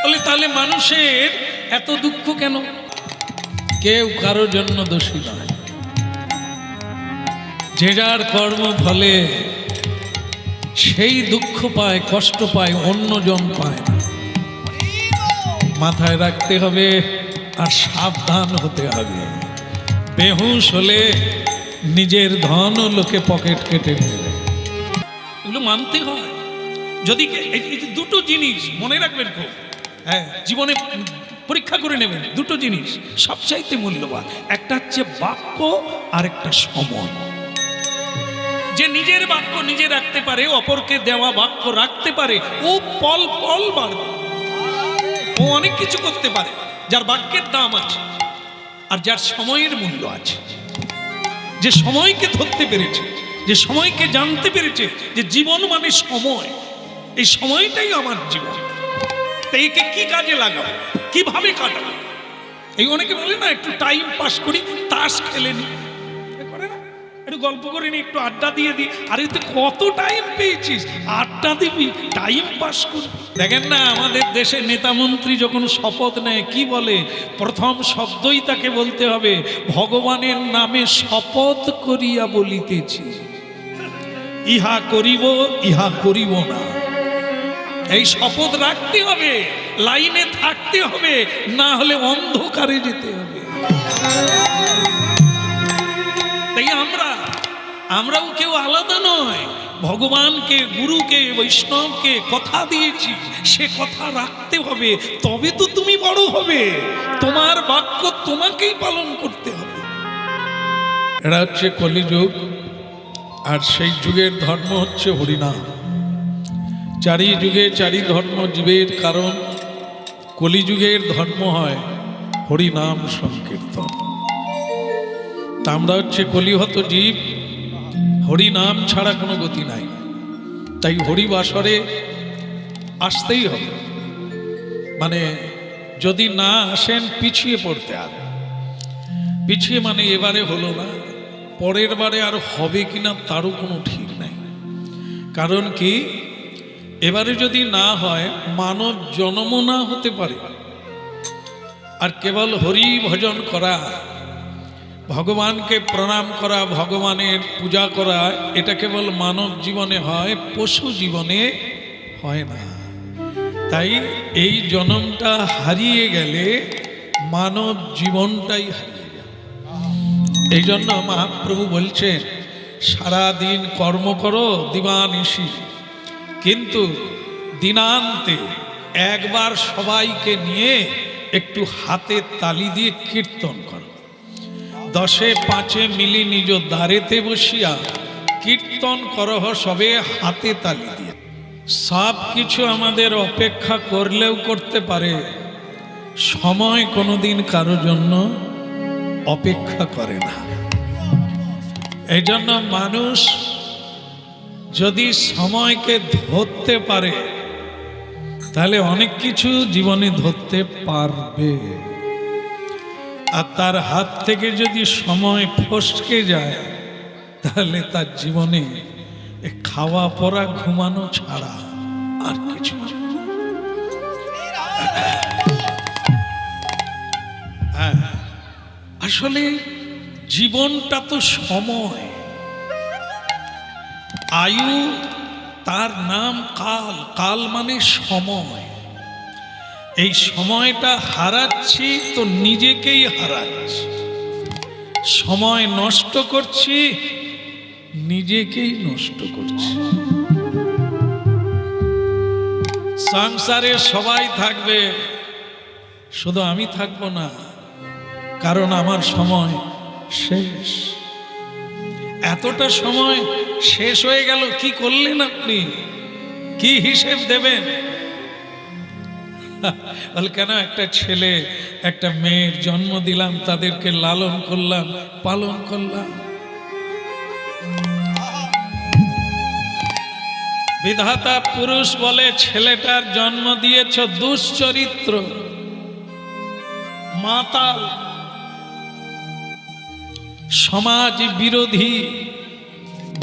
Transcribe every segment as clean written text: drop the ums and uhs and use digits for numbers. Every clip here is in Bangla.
বলে তাহলে মানুষের এত দুঃখ কেন? কেউ কারোর জন্য দোষী নয়, যে যার কর্ম ফলে সেই দুঃখ পায়, কষ্ট পায়, অন্যজন পায় না। মাথায় রাখতে হবে আর সাবধান হতে হবে। বেহুশ হলে নিজের ধন লোকে পকেট কেটে নেবে, এগুলো মানতে হয়। যদি এই দুটো জিনিস মনে রাখবেন খুব, হ্যাঁ, জীবনে পরীক্ষা করে নেবেন। দুটো জিনিস সবচাইতে মূল্যবান, একটা হচ্ছে বাক্য আর একটা সময়। যে নিজের বাক্য নিজে রাখতে পারে, অপরকে দেওয়া বাক্য রাখতে পারে, ও পল পল বাড়বে, ও অনেক কিছু করতে পারে, যার বাক্যের দাম আছে আর যার সময়ের মূল্য আছে। যে সময়কে ধরতে পেরেছে, যে সময়কে জানতে পেরেছে যে জীবন মানে সময়, এই সময়টাই আমার জীবন, তাই একে কি কাজে লাগাবো, কিভাবে কাটাবো। এই অনেকে বলে না একটু টাইম পাস করি, তাস খেলে নি, করে না, একটু গল্প করে নি, একটু আড্ডা দিয়ে দিই। আরে তুই কত টাইম পেয়েছিস, আড্ডা দিবি, টাইম পাস করবি। দেখেন না আমাদের দেশের নেতা মন্ত্রী যখন শপথ নেয় কি বলে? প্রথম শব্দই তাকে বলতে হবে, ভগবানের নামে শপথ করিয়া বলিতেছি, ইহা করিব ইহা করিব না। এই শপথ রাখতে হবে, লাইনে থাকতে হবে, না হলে অন্ধকারে যেতে হবে। তাই আমরাও কেউ আলাদা নয়। ভগবানকে, গুরুকে, বৈষ্ণবকে কথা দিয়েছি, সে কথা রাখতে হবে, তবে তো তুমি বড় হবে। তোমার বাক্য তোমাকেই পালন করতে হবে। এটা হচ্ছে কলিযুগ, আর সেই যুগের ধর্ম হচ্ছে হরিনাম। চারি যুগে চারি ধর্ম জীবের কারণ, কলিযুগের ধর্ম হয় হরিনাম সংকীর্তন। তা আমরা হচ্ছে কলিহত জীব, হরিনাম ছাড়া কোনো গতি নাই। তাই হরিবাসরে আসতেই হবে, মানে যদি না আসেন পিছিয়ে পড়তে হবে। পিছিয়ে মানে এবারে হলো না, পরের বারে আর হবে কিনা তারও কোনো ঠিক নাই। কারণ কি, এবারে যদি না হয় মানব জন্ম না হতে পারে, আর কেবল হরি ভজন করা, ভগবানকে প্রণাম করা, ভগবানের পূজা করা, এটা কেবল মানব জীবনে হয়, পশু জীবনে হয় না। তাই এই জন্মটা হারিয়ে গেলে মানব জীবনটাই হারিয়ে গেল। এই জন্য মহাপ্রভু বলছেন, সারাদিন কর্ম করো দিবানিশি, কিন্তু দিনান্তে একবার সবাইকে নিয়ে একটু হাতে তালি দিয়ে কীর্তন করো। 10-5 মিলি নিজ দ্বারেতে বসিয়া কীর্তন করহ সবে হাতে তালি দিয়ে। সব কিছু আমাদের অপেক্ষা করলেও করতে পারে, সময় কোনোদিন কারো জন্য অপেক্ষা করে না। এই জন্য মানুষ যদি সময়কে ধরতে পারে, তাহলে অনেক কিছু জীবনে ধরতে পারবে। আর তার হাত থেকে যদি সময় ফসকে যায়, তাহলে তার জীবনে খাওয়া পড়া ঘুমানো ছাড়া আর কিছু। আসলে জীবনটা তো সময়, আয়ু তার নাম কাল, কাল মানে সময়। এই সময়টা হারাচ্ছি তো নিজেকেই হারাচ্ছি, সময় নষ্ট করছি, নিজেকেই নষ্ট করছি। সংসারে সবাই থাকবে, শুধু আমি থাকবো না, কারণ আমার সময় শেষ। এতটা সময় শেষ হয়ে গেল, কি করলেন আপনি, কি হিসেব দেবেন? বলে কেন, একটা ছেলে একটা মেয়ের জন্ম দিলাম, তাদেরকে লালন করলাম, পালন করলাম। বিধাতা পুরুষ বলে ছেলেটার জন্ম দিয়েছ দুশ্চরিত্র, মাতাল, সমাজ বিরোধী,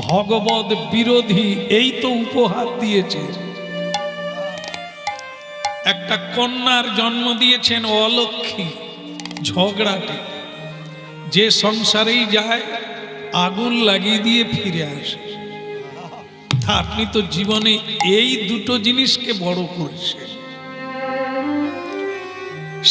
ভগবত বিরোধী, এই তো উপহার দিয়েছে। একটা কন্যার জন্ম দিয়েছেন অলক্ষ্মী, ঝগড়াটে, যে সংসারেই যায় আগুন লাগিয়ে দিয়ে ফিরে আসে। আপনি তো জীবনে এই দুটো জিনিসকে বড় করেছেন।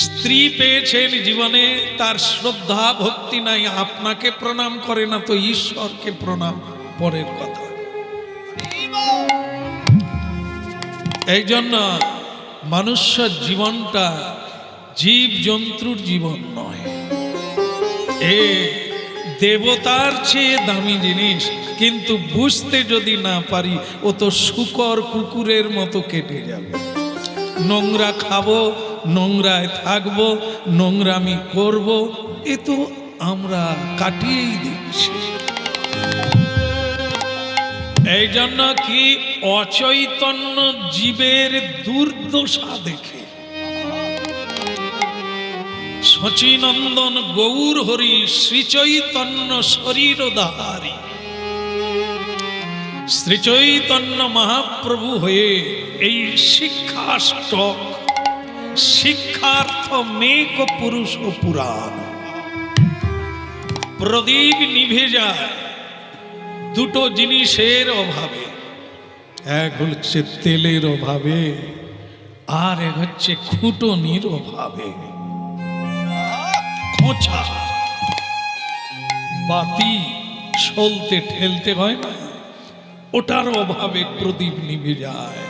স্ত্রী পেয়েছেন জীবনে, তার শ্রদ্ধা ভক্তি নাই, আপনাকে প্রণাম করে না তো ঈশ্বরকে প্রণাম, পরের কথা। এই জন্য মানুষ্য জীবনটা জীব জন্তুর জীবন নয়, এ দেবতার চেয়ে দামি জিনিস। কিন্তু বুঝতে যদি না পারি, ও তো শূকর কুকুরের মতো কেটে যাবে। নোংরা খাবো, নোংরায় থাকবো, নোংরামি করব, এ তো আমরা কাটিয়েই দিচ্ছি। এই জন্য কি অচৈতন্য জীবের দুর্দশা দেখে শচীনন্দন গৌর হরি শ্রীচৈতন্য শরীরধারী শ্রীচৈতন্য মহাপ্রভু হয়ে এই শিক্ষাষ্টক, শিক্ষার্থ মেক পুরুষ পুরাণ, প্রদীপ নিভে যায় দুটো জিনিসের অভাবে। এক হচ্ছে তেলের অভাবে, আর এক হচ্ছে খুঁটনির অভাবে। খোঁচা বাতি সলতে ঠেলতে হয় না, ওটার অভাবে প্রদীপ নিভে যায়।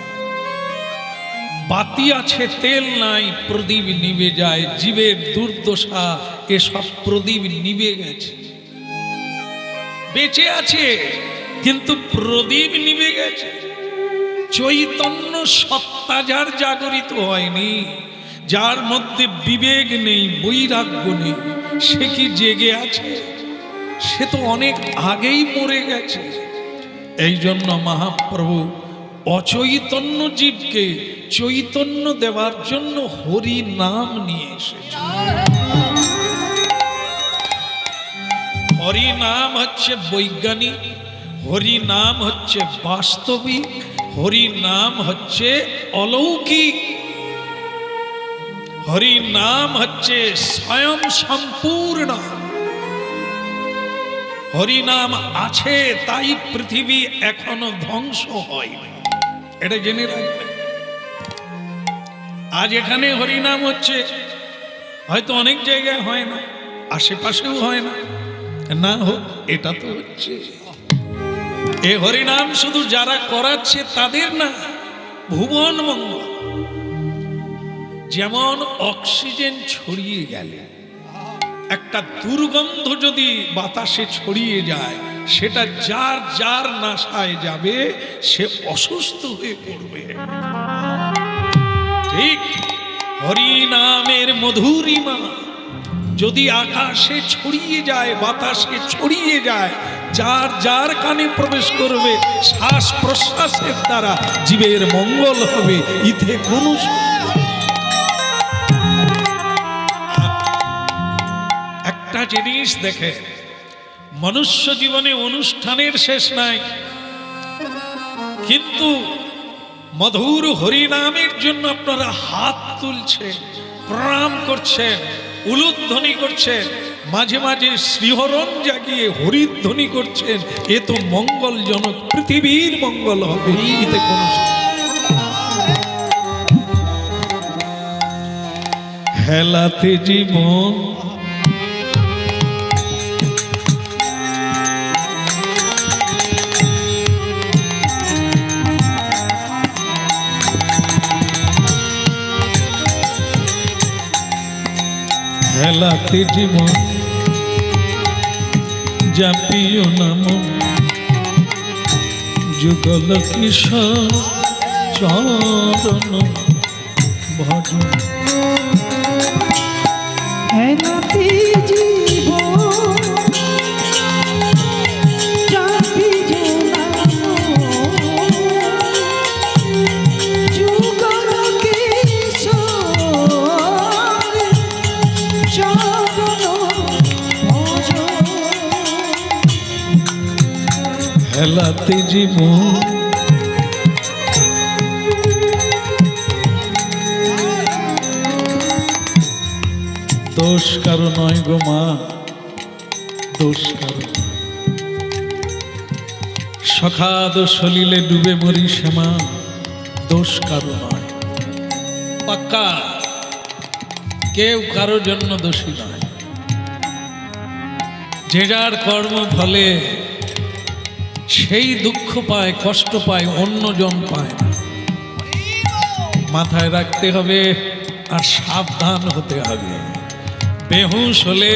বাতি আছে, তেল নাই, প্রদীপ নিভে যায়। জীবের দুর্দশা, এসব প্রদীপ নিভে গেছে। বেঁচে আছে কিন্তু প্রদীপ নিভে গেছে। চৈতন্য সত্তা যার জাগরিত হয়নি, যার মধ্যে বিবেক নেই, বৈরাগ্য নেই, সে কি জেগে আছে? সে তো অনেক আগেই মরে গেছে। এই জন্য মহাপ্রভু অচৈতন্য জীবকে চৈতন্য দেওয়ার জন্য হরি নাম নিয়ে এসেছে। হরি নাম হচ্ছে বৈজ্ঞানিক, হরি নাম হচ্ছে বাস্তবিক, হরি নাম হচ্ছে অলৌকিক, হরি নাম হচ্ছে স্বয়ং সম্পূর্ণ। হরি নাম আছে তাই পৃথিবী এখনো ধ্বংস হয়নি, এটা জেনে রাখবেন। আজ এখানে হরিনাম হচ্ছে, হয়তো অনেক জায়গায় হয় না, আশেপাশেও হয় না, না হোক এটা তো হচ্ছে। এ হরিনাম শুধু যারা করাচ্ছে তাদের না, ভুবন মঙ্গল। যেমন অক্সিজেন ছড়িয়ে গেলে একটা দুর্গন্ধ যদি বাতাসে ছড়িয়ে যায়, সেটা যার যার নাসায় যাবে সে অসুস্থ হয়ে পড়বে। ঠিক হরি নামের মধুরিমা যদি আকাশে ছড়িয়ে যায়, বাতাসে ছড়িয়ে যায়, যার যার কানে প্রবেশ করবে, শ্বাস প্রশ্বাসের দ্বারা জীবের মঙ্গল হবে। ইতে কোনো একটা জিনিস দেখে, মনুষ্য জীবনে অনুষ্ঠানের শেষ নাই, কিন্তু মধুর হরিনামের জন্য আপনারা হাত তুলছেন, প্রণাম করছেন, উলুধ্বনি করছেন, মাঝে মাঝে শ্রীহরণ জাগিয়ে হরিধ্বনি করছেন। এ তো মঙ্গলজনক, পৃথিবীর মঙ্গল হবে। এতে কোনো হেলাতে জীবন হেলাতে জীবন জাপিও নাম যুগল কিশোর চরণ ভজন। হেলাতে জীবন জাপিও নাম যুগল কিশোর চরণ ভজন। হেলাতে জীবন দোষ কারো নয় গো মা, দোষ কারো নয়। সখাদ সলিলে ডুবে মরি শ্যামা, দোষ কারো নয়। পাক্কা কেউ কারোর জন্য দোষী নয়। যে যার কর্ম ফলে সেই দুঃখ পায়, কষ্ট পায়, অন্যজন পায় না। মাথায় রাখতে হবে আর সাবধান হতে হবে। বেহুশ হলে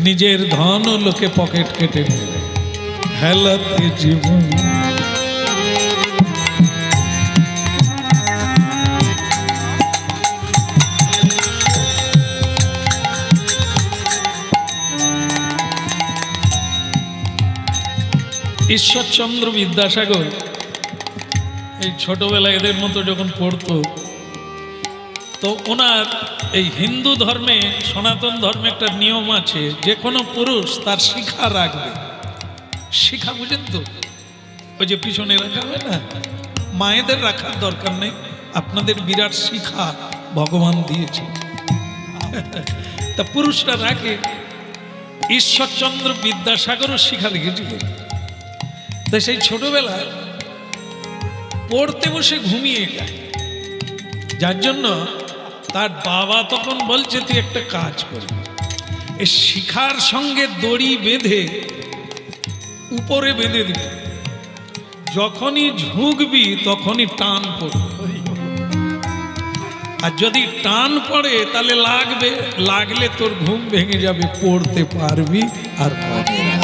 নিজের ধন লোকে পকেট কেটে নেবে। হেলাতে জীবন ঈশ্বরচন্দ্র বিদ্যাসাগর এই ছোটবেলায় এদের মতো যখন পড়তো, তো ওনার এই হিন্দু ধর্মে, সনাতন ধর্মে একটা নিয়ম আছে, যে কোনো পুরুষ তার শিখা রাখবে। শিখা বুঝেন তো, ওই যে পিছনে রাখা হয় না, মায়েদের রাখার দরকার নেই, আপনাদের বিরাট শিখা ভগবান দিয়েছে। তা পুরুষরা রাখে। ঈশ্বরচন্দ্র বিদ্যাসাগরও শিখা রেখেছিলেন। তাই সেই ছোটবেলায় পড়তে বসে ঘুমিয়ে যায়, যার জন্য তার বাবা তখন বলছে তুই একটা কাজ করবি, এই শিখার সঙ্গে দড়ি বেঁধে উপরে বেঁধে দিবি, যখনই ঝুঁকবি তখনই টান পড়বে। আর যদি টান পড়ে তাহলে লাগবে, লাগলে তোর ঘুম ভেঙে যাবে, পড়তে পারবি আর পারবি না।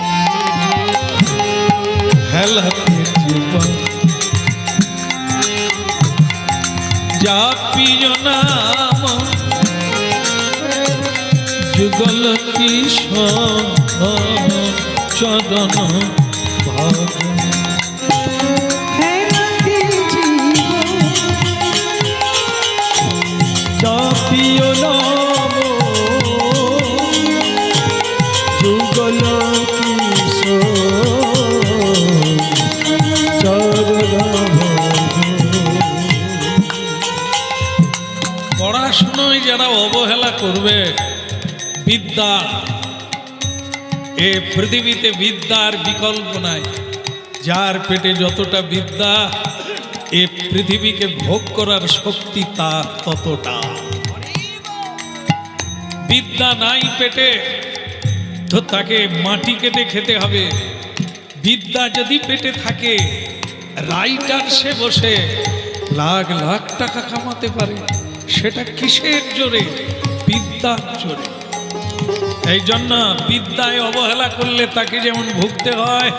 হেলাতে জীবন যা প্রিয় নাম যুগল কিশোর চরণ ভাগ। হেলাতে জীবন যা প্রিয় নাম যুগল পড়াশুনোয় যারা অবহেলা করবে, বিদ্যা, এ পৃথিবীতে বিদ্যার বিকল্প নাই। যার পেটে যতটা বিদ্যা, এ পৃথিবীকে ভোগ করার শক্তি তার ততটা। বিদ্যা নাই পেটে তো তাকে মাটি কেটে খেতে হবে। বিদ্যা যদি পেটে থাকে, রাইটার সে বসে লাখ লাখ টাকা কামাতে পারে। সেটা কিসের জোরে? বিদ্যার জোরে। এই জন্য বিদ্যায় অবহেলা করলে তাকে যেমন ভুগতে হয়,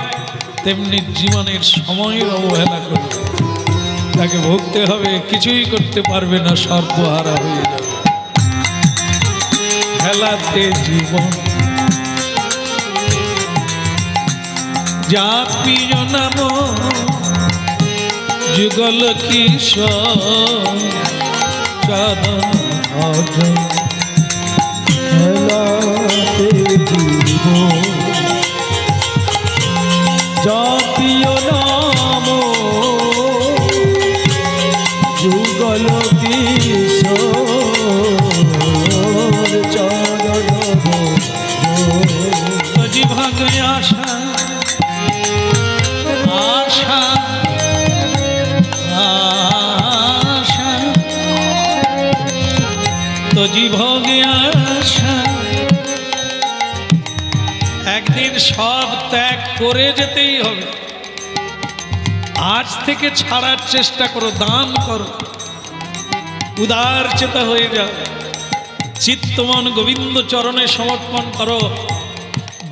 তেমনি জীবনের সময়ের অবহেলা করলে তাকে ভুগতে হবে, কিছুই করতে পারবে না, সর্বহারা হয়ে যাবে। হেলাতে জীবন যা প্রিয় নাম যুগল কিশোর চরণ ভাগ। হেলাতে জীবন যা প্রিয় নাম যুগল কিশোর চরণ ভাগ। ভাগ আশা আশা আশা তো জীবনে আশা, একদিন সব ত্যাগ করে যেতেই হবে। আজ থেকে ছাড়ার চেষ্টা করো, দান করো, উদার চেতা হয়ে যাও, চিত্তমন গোবিন্দ চরণে সমর্পণ করো।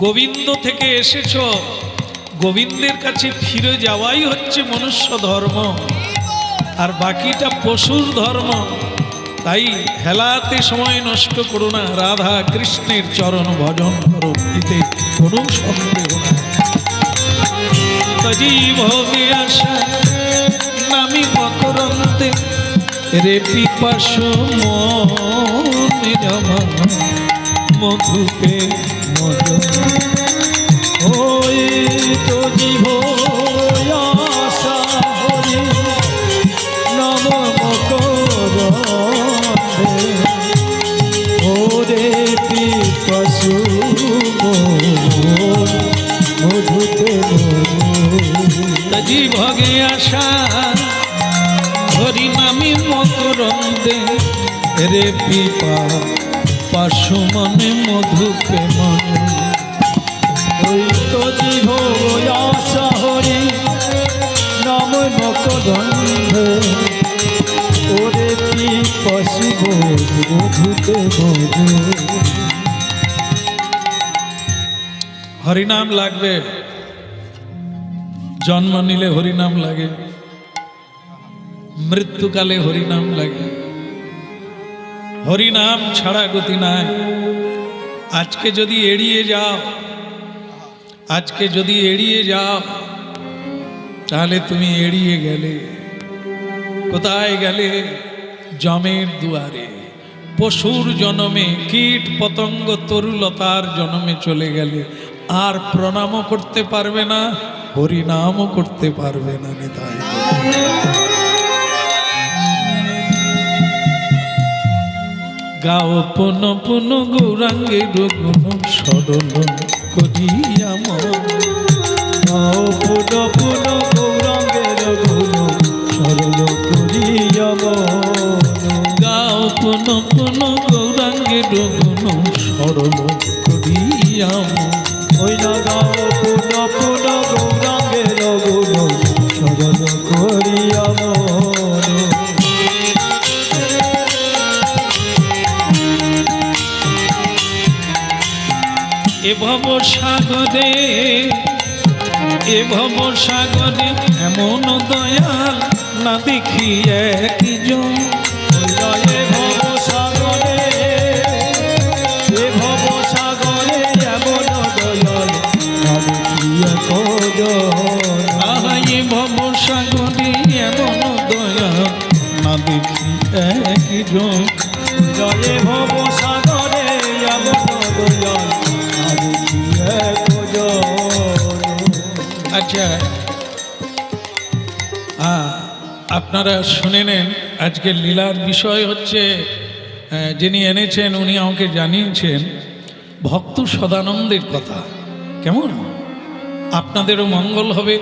গোবিন্দ থেকে এসেছো, গোবিন্দের কাছে ফিরে যাওয়াই হচ্ছে মনুষ্য ধর্ম, আর বাকিটা পশুর ধর্ম। তাই হেলাতে সময় নষ্ট করো না, রাধা কৃষ্ণের চরণ ভজন করো, এতে কোনো সন্দেহ না। ভোগে আসা নামি মকরন্তে রে পিপাস মনে জমা মধুপে মজন হয়ে তো জীব আশা হরি নম মকরন্দে ওরে রে পিপা পাশু মনে মধু প্রেমন ওই তো জীব আশা হরি নাম মকরন্ধ ওরে কি পশু মধুতে মধু। হরিনাম লাগবে, জন্ম নিলে হরিনাম লাগে, মৃত্যুকালে হরিনাম লাগে। হরিনাম ছাড়া গতি নাই। আজকে যদি এড়িয়ে যাও, আজকে যদি এড়িয়ে যাও, তাহলে তুমি এড়িয়ে গেলে। কোথায় গেলে? যমের দুয়ারে, পশুর জন্মে, কীট পতঙ্গ তরুলতার জন্মে চলে গেলে। আর প্রণামও করতে পারবে না, হরিনামও করতে পারবে না। নিতাই গাও পুন পুন গৌরাঙ্গে গুণ সরল করিয়া মন। গাও পুন পুন গৌরাঙ্গের গুণ সরল করিয়া মন। গাও পুন পুন গৌরাঙ্গে গুণ সরল করিয়া মন। ওই না গাও পুন পুন গৌরাঙ্গের গুণ সরল করিয়া মন। এ ভব সাগরে, এ ভব সাগরে এমন দয়াল না দেখি একজন। এ ভব সাগরে, এ ভব সাগরে এমন দয়াল না দেখিয়া কজন। আহা এ ভব সাগরে এমন দয়াল না দেখি একজন। জয়ে ভব সাগরে এমন দয়াল না দেখিয়া কজন। আচ্ছা, আপনারা শুনে নেন। আজকের লীলার বিষয় হচ্ছে, যিনি এনেছেন উনি আমাকে জানিয়েছেন ভক্ত সদানন্দের কথা। কেমন? আপনাদেরও মঙ্গল হবে।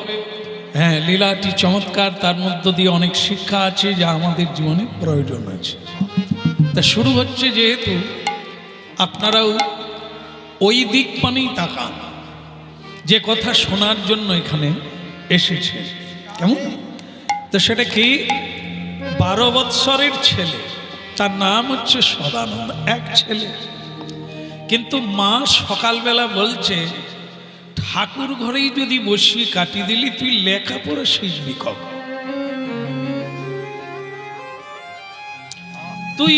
হ্যাঁ, লীলাটি চমৎকার, তার মধ্য দিয়ে অনেক শিক্ষা আছে যা আমাদের জীবনে প্রয়োজন আছে। তা শুরু হচ্ছে, যেহেতু আপনারাও ওই দিক পানেই তাকান, যে কথা শোনার জন্য এখানে এসেছে। কেমন? তো সেটা কি? 12 বৎসরের ছেলে, তার নাম হচ্ছে সদানন্দ, এক ছেলে। কিন্তু মা সকালবেলা বলছে, ঠাকুর ঘরেই যদি বসিয়ে কাটি দিলি তুই লেখাপড়া শিখবি কবে? তুই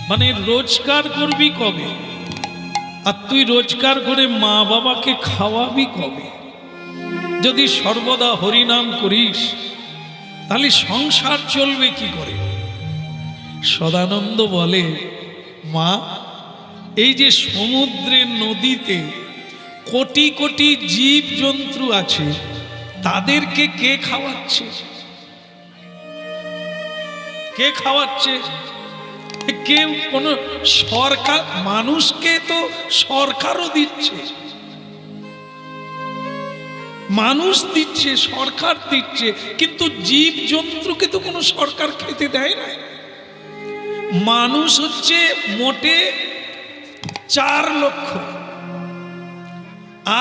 মানে রোজগার করবি কবে? আর তুই রোজগার করে মা বাবাকে খাওয়াবি কবে? যদি সর্বদা হরিনাম করিস তাহলে সংসার চলবে কি করে? সদানন্দ বলে, মা, এই যে সমুদ্রের নদীতে কোটি কোটি জীব জন্তু আছে, তাদেরকে কে খাওয়াচ্ছে? কে খাওয়াচ্ছে? কেউ কোনো সরকার? মানুষকে তো সরকারও দিচ্ছে, মানুষ দিচ্ছে, সরকার দিচ্ছে, কিন্তু জীব জন্তুকে তো কোনো সরকার খেতে দেয় না। মানুষ হচ্ছে মোটে 4 লক্ষ,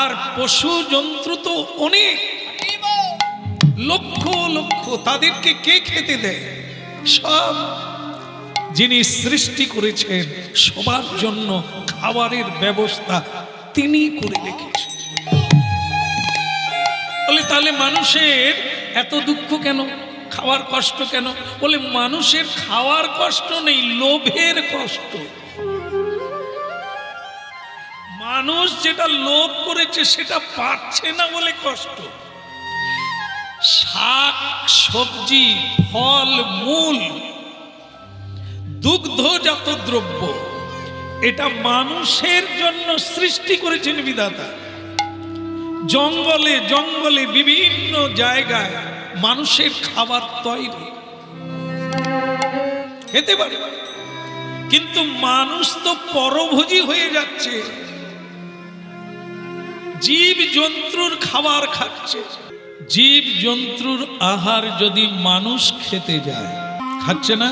আর পশু জন্তু তো অনেক লক্ষ লক্ষ। তাদেরকে কে খেতে দেয়? সব যিনি সৃষ্টি করেছেন সবার জন্য খাবারের ব্যবস্থা তিনি করে রেখেছেন। বলে, তাহলে মানুষের এত দুঃখ কেন, খাওয়ার কষ্ট কেন? বলে, মানুষের খাওয়ার কষ্ট নেই, লোভের কষ্ট। মানুষ যেটা লোভ করেছে সেটা পাচ্ছে না বলে কষ্ট। শাক সবজি, ফল মূল, দুগ্ধজাত দ্রব্য, এটা মানুষের জন্য সৃষ্টি করেছেন বিধাতা। জঙ্গলে জঙ্গলে বিভিন্ন জায়গায় মানুষের খাবার তৈরি খেতে পারে, কিন্তু মানুষ তো পরভোজী হয়ে যাচ্ছে, জীব জন্তুর খাবার খাচ্ছে। জীব জন্তুর আহার যদি মানুষ খেতে যায়, খাচ্ছে না?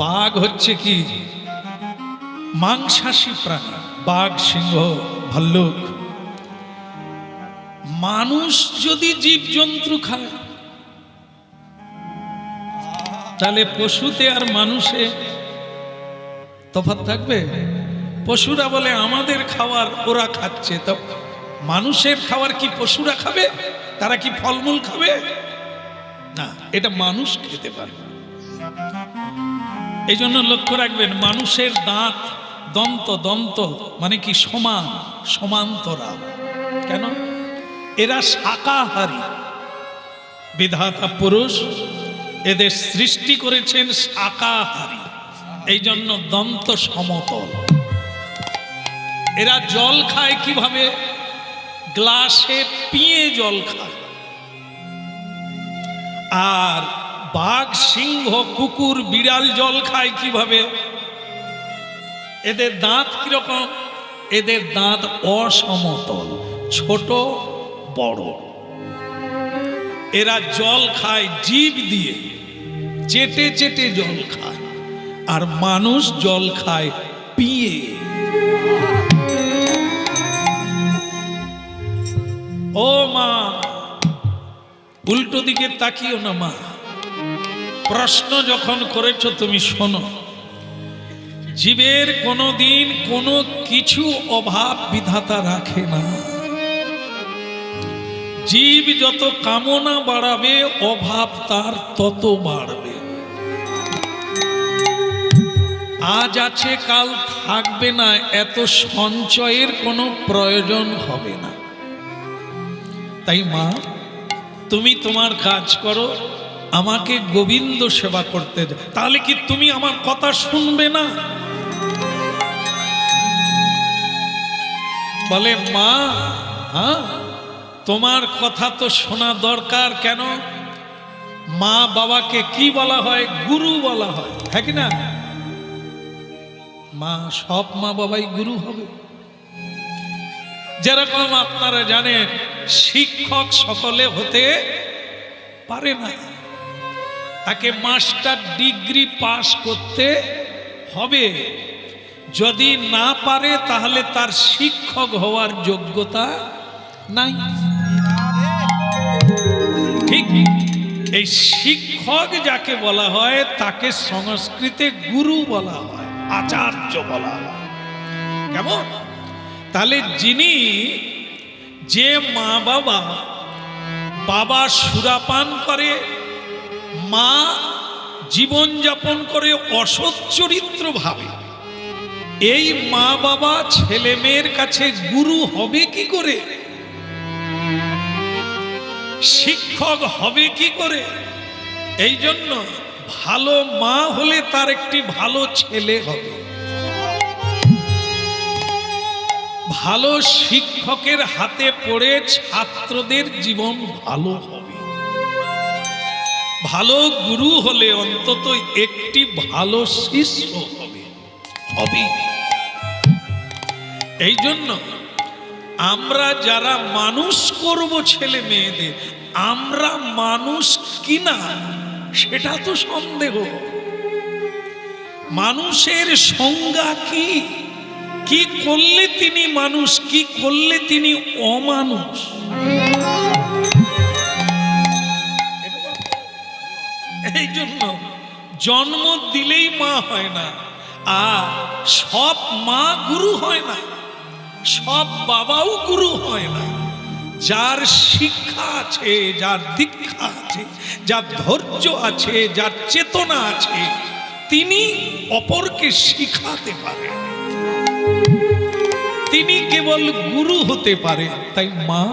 বাঘ হচ্ছে কি মাংসাশী প্রাণী, বাঘ, সিংহ, ভাল্লুক। মানুষ যদি জীবজন্তু খায় তাহলে পশুতে আর মানুষে তফাৎ থাকবে? পশুরা বলে আমাদের খাবার ওরা খাচ্ছে, তো মানুষের খাবার কি পশুরা খাবে? তারা কি ফলমূল খাবে? না, এটা মানুষ খেতে পারবে। এই জন্য লক্ষ্য রাখবেন, মানুষের দাঁত দন্ত, দন্ত মানে কি সমান, সমান্তরাল। কেন? এরা শাকাহারী। বিধাতা পুরুষ এদের সৃষ্টি করেছেন শাকাহারী, এই জন্য দন্ত সমতল। এরা জল খায় কিভাবে? গ্লাসে পিয়ে জল খায়। আর বাঘ, সিংহ, কুকুর, বিড়াল জল খায় কিভাবে? এদের দাঁত কিরকম? এদের দাঁত অসমতল, ছোট বড়। এরা জল খায় জিভ দিয়ে, চেটে চেটে জল খায়। আর মানুষ জল খায় পিয়ে। ও মা, উল্টো দিকে তাকিও না মা। প্রশ্ন যখন করেছো তুমি শোনো, জীবের কোনোদিন কোনো কিছু অভাব বিধাতা রাখে না। জীব যত কামনা বাড়াবে অভাব তার তত বাড়বে। আজ আছে কাল থাকবে না, এত সঞ্চয়ের কোনো প্রয়োজন হবে না। তাই মা, তুমি তোমার কাজ করো, আমাকে গোবিন্দ সেবা করতে দাও। তাহলে কি তুমি আমার কথা শুনবে না? বলে মা, হ্যাঁ তোমার কথা তো শোনা দরকার। কেন? মা বাবাকে কি বলা হয়? গুরু বলা হয়, হ্যাঁ কি না? মা, সব মা বাবাই গুরু হবে? যেরকম আপনারা জানেন, শিক্ষক সকলে হতে পারে না, তাকে মাস্টার ডিগ্রি পাস করতে হবে। যদি না পারে তাহলে তার শিক্ষক হওয়ার যোগ্যতা নাই। ঠিক এই শিক্ষক যাকে বলা হয় তাকে সংস্কৃতে গুরু বলা হয়, আচার্য বলা হয়। কেমন? তাহলে যিনি, যে মা বাবা, বাবা সুরাপান করে, মা জীবনযাপন করে অসৎ চরিত্র ভাবে, এই মা বাবা ছেলে মেয়ের কাছে গুরু হবে কি করে? শিক্ষক হবে কি করে? এই জন্য ভালো মা হলে তার একটি ভালো ছেলে হবে। ভালো শিক্ষকের হাতে পড়ে ছাত্রদের জীবন ভালো হবে। ভালো গুরু হলে অন্তত একটি ভালো শিষ্য হবে। এই জন্য আমরা যারা মানুষ করব ছেলে মেয়েদের, আমরা মানুষ কিনা সেটা তো সন্দেহ। মানুষের সংজ্ঞা কি? কি করলে তিনি মানুষ, কি করলে তিনি অমানুষ? এই জন্য জন্ম দিলেই মা হয় না, আর সব মা গুরু হয় না, সব বাবাও গুরু হয় না। যার শিক্ষা আছে, যার দীক্ষা আছে, যার ধৈর্য আছে, যার চেতনা আছে, তিনি অপরকে শিখাতে পারে, তিনি কেবল গুরু হতে পারে। তাই মা,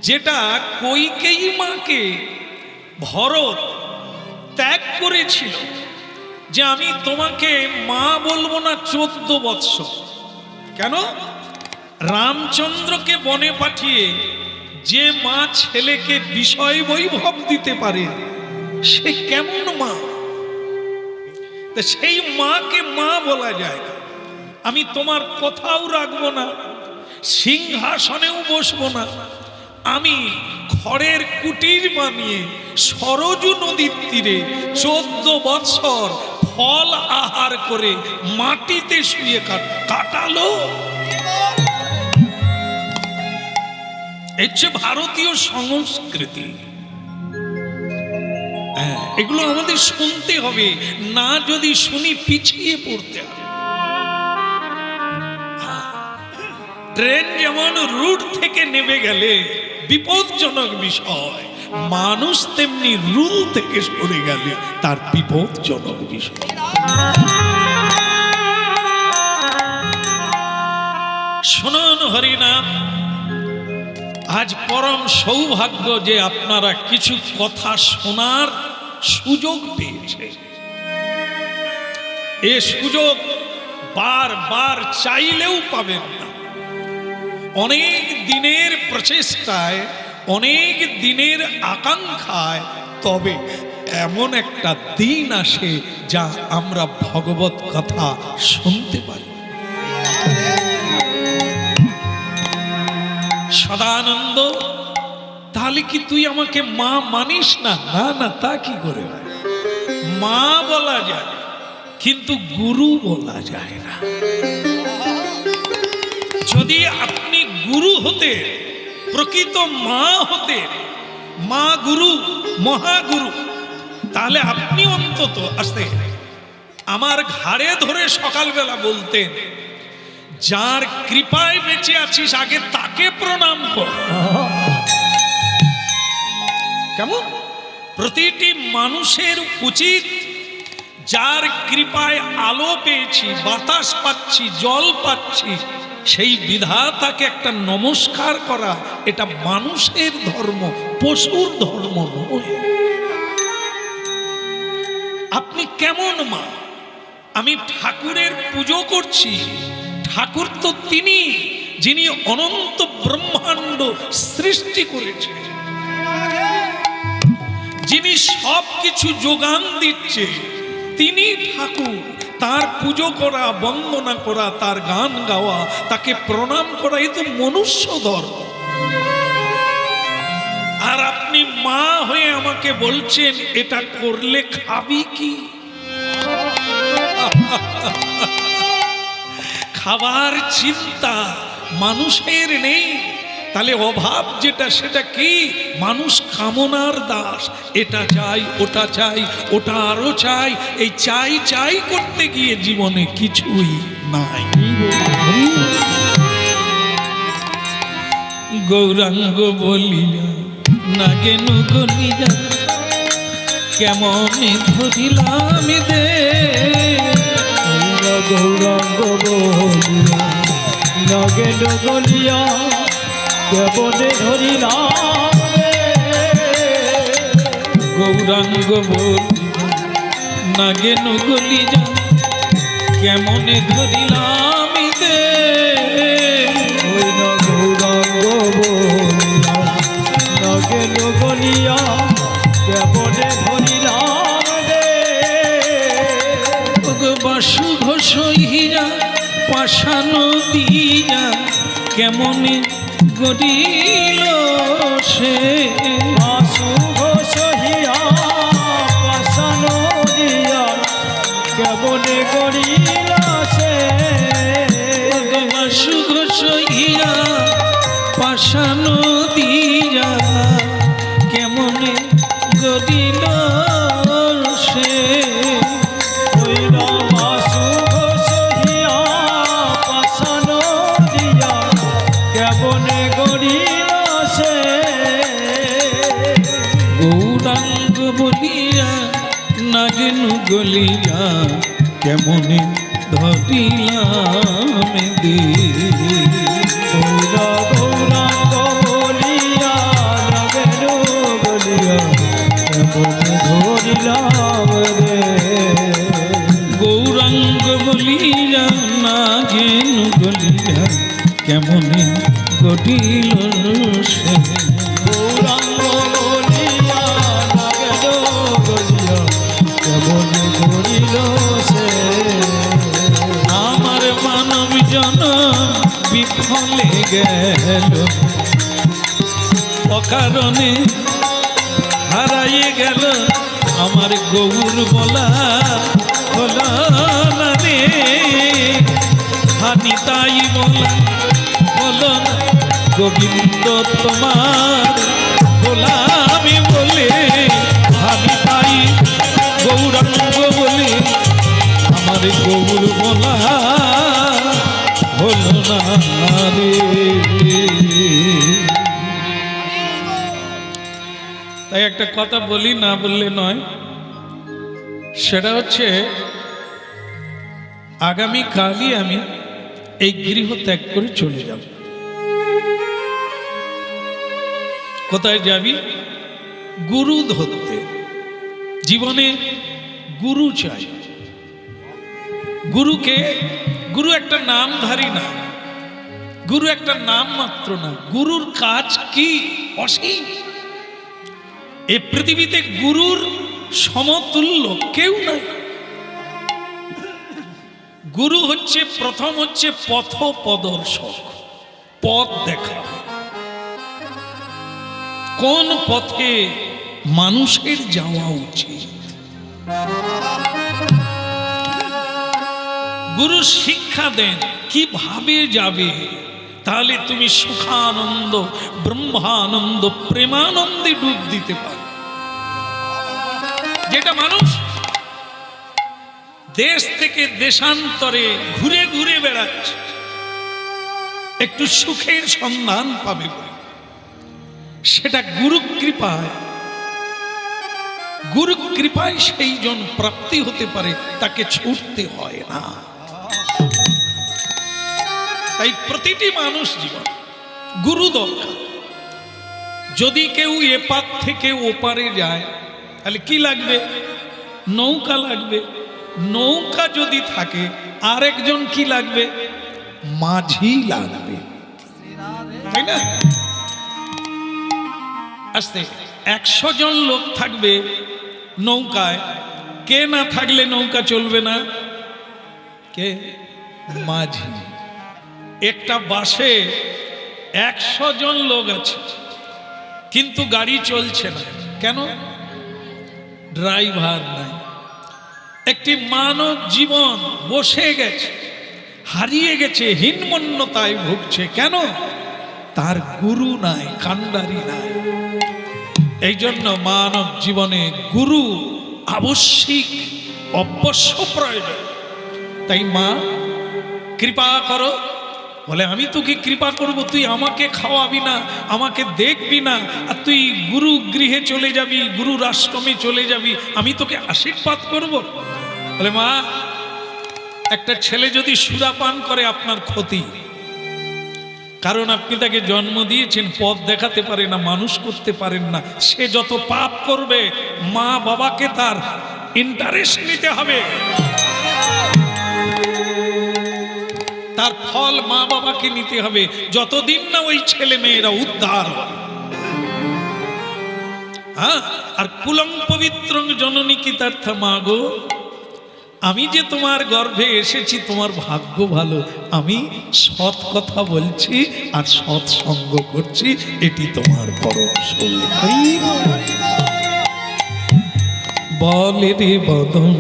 যেটা কইকেয়ী মাকে ভরত ত্যাগ করেছিল, যে আমি তোমাকে মা বলবো না 14 বৎসর। কেন? রামচন্দ্রকে বনে পাঠিয়ে যে মা ছেলেকে বিষয় বৈভব দিতে পারে, সে কেমন মা? সেই মাকে মা বলা যায় না। আমি তোমার কথাও রাখবো না, সিংহাসনেও বসবো না, আমি খড়ের কুটির বানিয়ে সরজু নদীর তীরে 14 বৎসর ফল আহার করে মাটিতে শুয়ে কাটালো। হচ্ছে ভারতীয় সংস্কৃতি। এগুলো আমাদের শুনতে হবে, না যদি শুনি পিছিয়ে পড়তে হবে। ট্রেন যেমন রুট থেকে নেমে গেলে বিপজ্জনক বিষয়, মানুষ তেমনি রুল থেকে সরে গেলে তার বিপজ্জনক বিষয়। শুনুন হরিনাম, আজ পরম সৌভাগ্য যে আপনারা কিছু কথা শোনার সুযোগ পেয়েছে। এ সুযোগ বারবার চাইলেও পাবেন না। অনেক দিনের প্রচেষ্টায়, অনেক দিনের আকাঙ্ক্ষায় তবে এমন একটা দিন আসে যা আমরা ভগবত কথা শুনতে পারি। সদানন্দ, তাহলে কি তুই আমাকে মা মানিস না? না না, তা কি করে হয়? মা বলা যায় কিন্তু গুরু বলা যায় না। যদি আপনি গুরু হতে, প্রকৃত মা হতে, মা গুরু, মহাগুরু, তাহলে আপনি অন্তত আসতে আমার ঘাড়ে ধরে সকালবেলা বলতেন, যার কৃপায় বেঁচে আছিস আগে তাকে প্রণাম কর। কেমন? প্রতিটি মানুষের উচিত যার কৃপায় আলো পেয়েছি, বাতাস পাচ্ছি, জল পাচ্ছি, সেই বিধাতাকে একটা নমস্কার করা। এটা মানুষের ধর্ম, পশুর ধর্ম নয়। আপনি কেমন মা? আমি ঠাকুরের পুজো করছি। ঠাকুর তো তিনি যিনি অনন্ত ব্রহ্মাণ্ড সৃষ্টি করেছে, যিনি সব কিছু যোগান দিচ্ছে, তিনি ঠাকুর। তার পুজো করা, বন্দনা করা, তার গান গাওয়া, তাকে প্রণাম করা, এ তো মনুষ্য ধর্ম। আর আপনি মা হয়ে আমাকে বলছেন এটা করলে খাবি কি? খাবার চিন্তা মানুষের নেই। তাহলে অভাব যেটা, সেটা কি? মানুষ কামনার দাস। এটা চাই, ওটা চাই, ওটা আরো চাই। এই চাই চাই করতে গিয়ে জীবনে কিছুই নাই। গৌরাঙ্গ বলিয়া নাগেনু গলিয়া কেমন ধরিলাম দে। গৌরাঙ্গ বলিয়া নাগেনু গলিয়া কেমনে ধরিলাম রে। গৌরাঙ্গ বলিয়া নাগেনু গলিয়া কেমনে ধরিলাম দে। ওই না গৌরাঙ্গ বলিয়া নাগেনু গলিয়া কেমনে ধরিলাম রে। বাসু ঘোষ হইয়া পাশান দিয়া কেমনে গড়িল সে। বাসু ঘোষ হইয়া পাশান দিয়া কেমনে গড়িল সে। বাসু ঘোষ হইয়া পাশান দিয়া কেমনে গড়িল সে। গৌরাঙ্গ বলিয়া নাগেনু গলিয়া কেমনে ধরিলাম দে। গৌরাঙ্গ বলিয়া নাগেনু গলিয়া কেমনে ধরিলাম রে। গৌরাঙ্গ বলিয়া নাগেনু গলিয়া কেমনে গড়িল সে। গৌরাঙ্গ বলিয়া নাগেনু গলিয়া কেমনে ধরিল সে। আমার মানব জনম বিফলে গেল, অকারণে হারাইয়ে গেল আমার গৌর বলা হল আমি তাই বললাম, বলো না গোবিন্দ তোমার গোলামি বলে, আমি তাই গৌরাঙ্গ বলে আমার গৌর বলা হলো না রে। তাই একটা কথা বলি, না বললে নয়, সেটা হচ্ছে আগামীকালই আমি এই গৃহ ত্যাগ করে চলে যাব। কোথায় যাবি? গুরু ধরতে। জীবনে গুরু চাই। গুরুকে, গুরু একটা নামধারী না, গুরু একটা নাম মাত্র না, গুরুর কাজ কি অসীম। এই পৃথিবীতে গুরুর সমতুল্য কেউ নাই। গুরু হচ্ছে প্রথম হচ্ছে পথ প্রদর্শক, পথ দেখা, কোন পথে মানুষের যাওয়া উচিত। গুরু শিক্ষা দেন কিভাবে যাবে, তাহলে তুমি সুখানন্দ, ব্রহ্মানন্দ, প্রেমানন্দে ডুব দিতে পারো। যেটা মানুষ দেশ থেকে দেশান্তরে ঘুরে ঘুরে বেড়াচ্ছে একটু সুখের সন্ধান পাবে বলে, সেটা গুরু কৃপায়, গুরু কৃপায় সেই জন প্রাপ্তি হতে পারে, তাকে ছুটতে হয় না। তাই প্রতিটি মানুষ জীবন গুরু দরকার। যদি কেউ এপার থেকে ওপারে যায় তাহলে কি লাগবে? নৌকা লাগবে। নৌকা যদি থাকে আরেকজন কি লাগবে? মাঝি লাগবে, তাই না? আস্তে 100 জন লোক থাকবে নৌকায়, কে না থাকলে নৌকা চলবে না? কে? মাঝি। একটা বাসে 100 জন লোক আছে কিন্তু গাড়ি চলছে না, কেন? ড্রাইভার নাই। একটি মানব জীবন বসে গেছে, হারিয়ে গেছে, হীনমন্যতায় ভুগছে, কেন? তার গুরু নাই, কান্ডারি নাই। এই জন্য মানব জীবনে গুরু আবশ্যিক, অবশ্য প্রয়োজন। তাই মা কৃপা করো, বলে আমি তোকে কৃপা করব, তুই আমাকে খাওয়াবি না, আমাকে দেখবি না, আর তুই গুরু গৃহে চলে যাবি, গুরুর আশ্রমে চলে যাবি, আমি তোকে আশীর্বাদ করব। বলে মা, একটা ছেলে যদি সুরা পান করে আপনার ক্ষতি, কারণ আপনি তাকে জন্ম দিয়েছেন, পথ দেখাতে পারে না, মানুষ করতে পারেন না। সে যত পাপ করবে মা বাবাকে তার ইন্টারেস্ট নিতে হবে, তার ফল মা বাবাকে নিতে হবে, যতদিন না ওই ছেলে মেয়েরা উদ্ধার হয়। হ্যাঁ, আর কুলং পবিত্র জননী কৃতার্থ মা গো, আমি যে তোমার গর্ভে এসেছি তোমার ভাগ্য ভালো, আমি সৎ কথা বলছি আর সৎ সঙ্গ করছি, এটি তোমার পরম সৌভাগ্য। বলে রে বদন,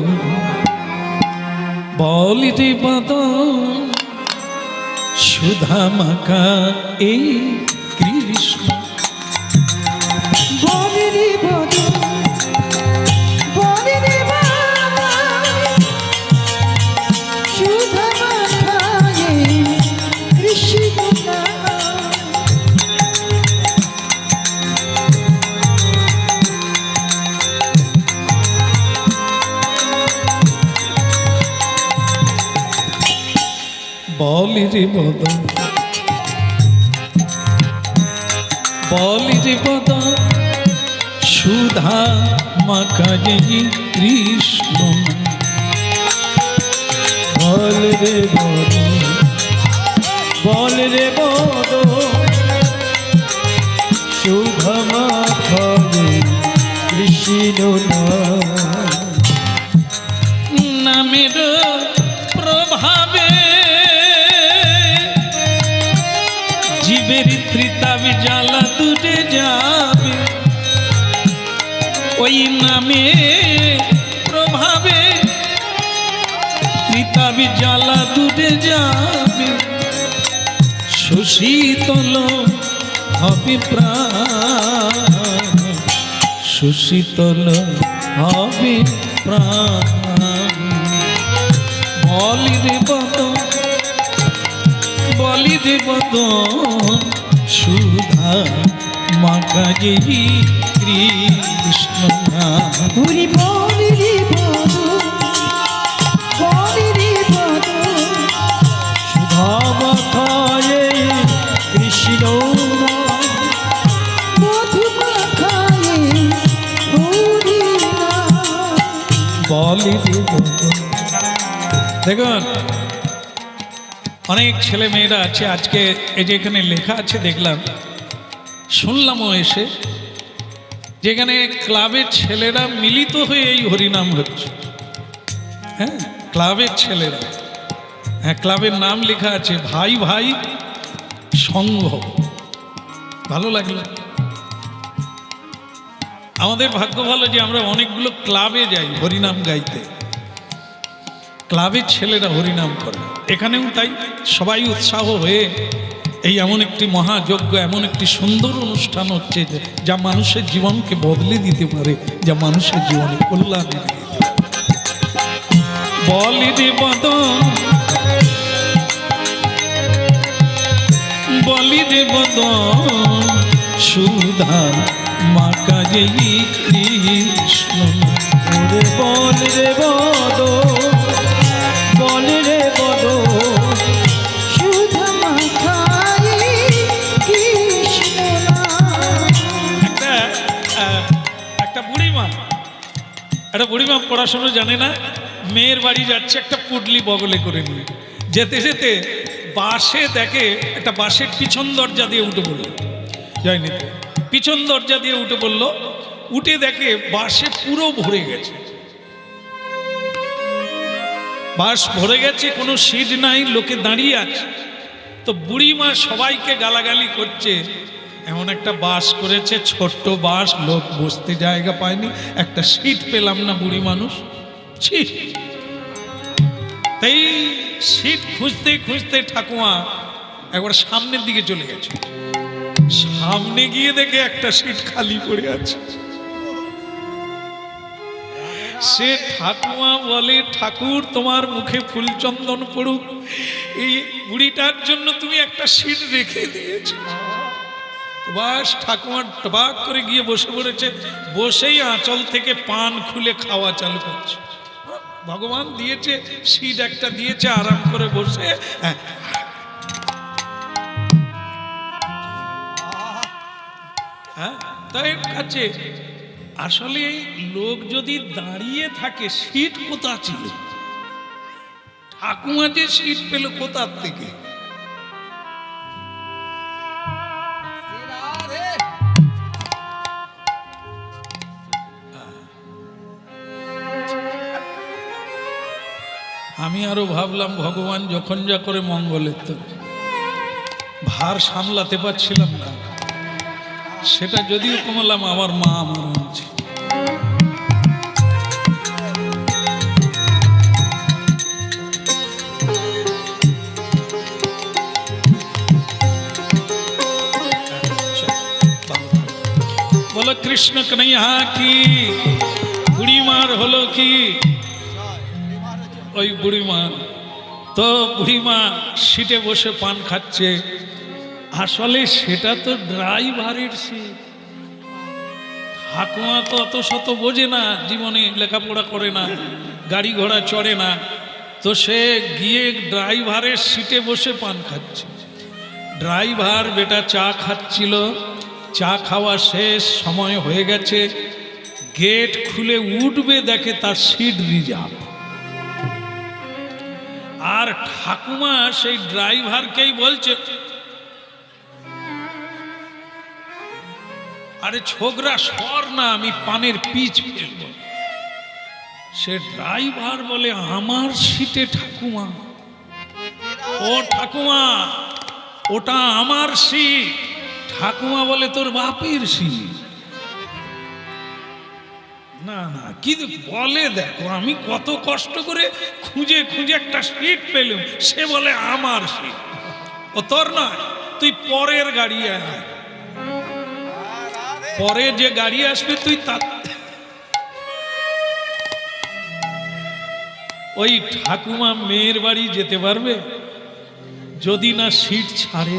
বলে রে বদন, সুধা মাখা এই কৃষ্ণ। বলে রে বদন, বলে রে বদন, সুধা মাখা এই কৃষ্ণ। বলে রে বদন, বলে রে বদন, সুধা মাখা এই কৃষ্ণ। বল রে বদন, বল রে বদন, সুধা মাখা এই কৃষ্ণ নামের প্রভাবে জীবের ত্রিতাব জ্বালা দূরে যাবে, ওই নামে প্রভাবে ত্রিতাব জ্বালা দূরে যাবে। সুশীতল হবে প্রাণ, সুশীতল হবে প্রাণ। বলি রে বদন, বলি রে বদন, সুধা মাকাজে কৃষ্ণ নাম। হরি বলি রে বদন, বলি রে বদন, সুধামা খায়ে কৃষ্ণ নাম। মধু মাখায়ে হরি নাম। বলি রে বদন। দেখুন অনেক ছেলে মেয়েরা আছে, আজকে এই যে এখানে লেখা আছে দেখলাম, শুনলামও এসে, যেখানে ক্লাবের ছেলেরা মিলিত হয়ে এই হরিনাম হচ্ছে। হ্যাঁ, ক্লাবের ছেলেরা, হ্যাঁ ক্লাবের নাম লেখা আছে ভাই ভাই সংঘ। ভালো লাগলো। আমাদের ভাগ্য ভালো যে আমরা অনেকগুলো ক্লাবে যাই হরিনাম গাইতে, ক্লাবের ছেলেরা হরিনাম করে। এখানেও তাই সবাই উৎসাহ হয়ে এই এমন একটি মহাযজ্ঞ, এমন একটি সুন্দর অনুষ্ঠান হচ্ছে যা মানুষের জীবনকে বদলে দিতে পারে, যা মানুষের জীবনে কল্যাণ এনে দিতে পারে। বলি রে বদন, বলি রে বদন, সুধা মাকাজে কৃষ্ণ। ওরে বল রে বদন, বল রে বদন, সুধা মাখায়ে কৃষ্ণ নাম। একটা বুড়িমা, একটা বুড়িমা পড়াশোনা জানে না, মেয়ের বাড়ি যাচ্ছে একটা পুডলি বগলে করে নিয়ে, যেতে যেতে বাসে দেখে একটা বাসের পিছন দরজা দিয়ে উঠে পড়লো, যায়নি তো, পিছন দরজা দিয়ে উঠে পড়লো, উঠে দেখে বাসে পুরো ভরে গেছে, বাস ভরে গেছে, কোনো সিট নাই, লোকে দাঁড়িয়ে আছে। তো বুড়িমা সবাইকে গালাগালি করছে, এমন একটা বাস করেছে, ছোট্ট বাস, লোক বসতে জায়গা পায়নি, একটা সিট পেলাম না বুড়ি মানুষ, ছি। তাই সিট খুঁজতে খুঁজতে ঠাকুমা একবার সামনের দিকে চলে গেছে, সামনে গিয়ে দেখে একটা সিট খালি পড়ে আছে। সে ঠাকুমা বলে, ঠাকুর তোমার মুখে ফুলচন্দন পড়ুক, এই বুড়িটার জন্য তুমি একটা সিট রেখে দিয়েছো। বাস ঠাকুমা টবাক করে গিয়ে বসে পড়েছে, বসেই আঁচল থেকে পান খুলে খাওয়া চালু করছে। ভগবান দিয়েছে সিট একটা দিয়েছে, আরাম করে বসে হ্যাঁ তাই কাছে। আসলে লোক যদি দাঁড়িয়ে থাকে, সিট কোথা ছিল? ঠাকুমা যে সিট পেল কোথার থেকে? আমি আরো ভাবলাম ভগবান যখন যা করে মঙ্গলের তো ভার সামলাতে পারছিলাম না, সেটা যদিও কমালাম, আমার মা আমার আনছে। বলো কৃষ্ণ কন্হैया কি। বুড়িমার হলো কি? ওই বুড়িমা তো বুড়িমা সিটে বসে পান খাচ্ছে, আসলে সেটা তো ড্রাইভারের সিট। ঠাকুমা তো অত শত বোঝে না, জীবনে লেখাপড়া করে না, গাড়ি ঘোড়া চড়ে না, তো সে গিয়ে ড্রাইভারের সিটে বসে পান খাচ্ছে। ড্রাইভার বেটা চা খাচ্ছিল, চা খাওয়া শেষ, সময় হয়ে গেছে, গেট খুলে উঠবে, দেখে তার সিট রিজার্ভ। আর ঠাকুমা সেই ড্রাইভারকেই বলছে, আরে ছোকরা সর না, আমি পানের পিচ ফেলব। সে ড্রাইভার বলে, আমার সিটে ঠাকুমা। ও ঠাকুমা, ওটা আমার সিট। ঠাকুমা বলে, তোর বাপের সিট। না না, কিন্তু বলে দেখো, আমি কত কষ্ট করে খুঁজে খুঁজে একটা সিট পেলাম, সে বলে আমার সিট। ও তোর নয়, তুই পরের গাড়ি আয়, পরে যে গাড়ি আসবে তুই তার ওই ঠাকুমা মেয়ের বাড়ি যেতে পারবে যদি না সিট ছাড়ে।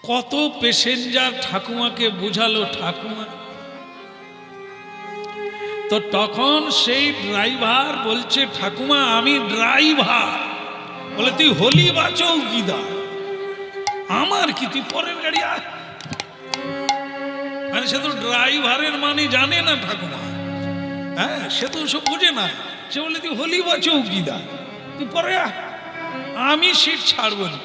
কত প্যাসেঞ্জার ঠাকুমাকে বুঝালো ঠাকুমা, তো তখন সেই ড্রাইভার বলছে ঠাকুমা আমি ড্রাইভার। বলে তুই হলি বা চৌকিদার, আমার কি, তুই পরের গাড়ি আয়। মানে সে তো ড্রাইভারের মানে জানে না ঠাকুমা, হ্যাঁ সে তো সব বোঝে না। সে বলে তুই হলি বা চৌকিদার, তুই পরে আয়, আমি সিট ছাড়ব না।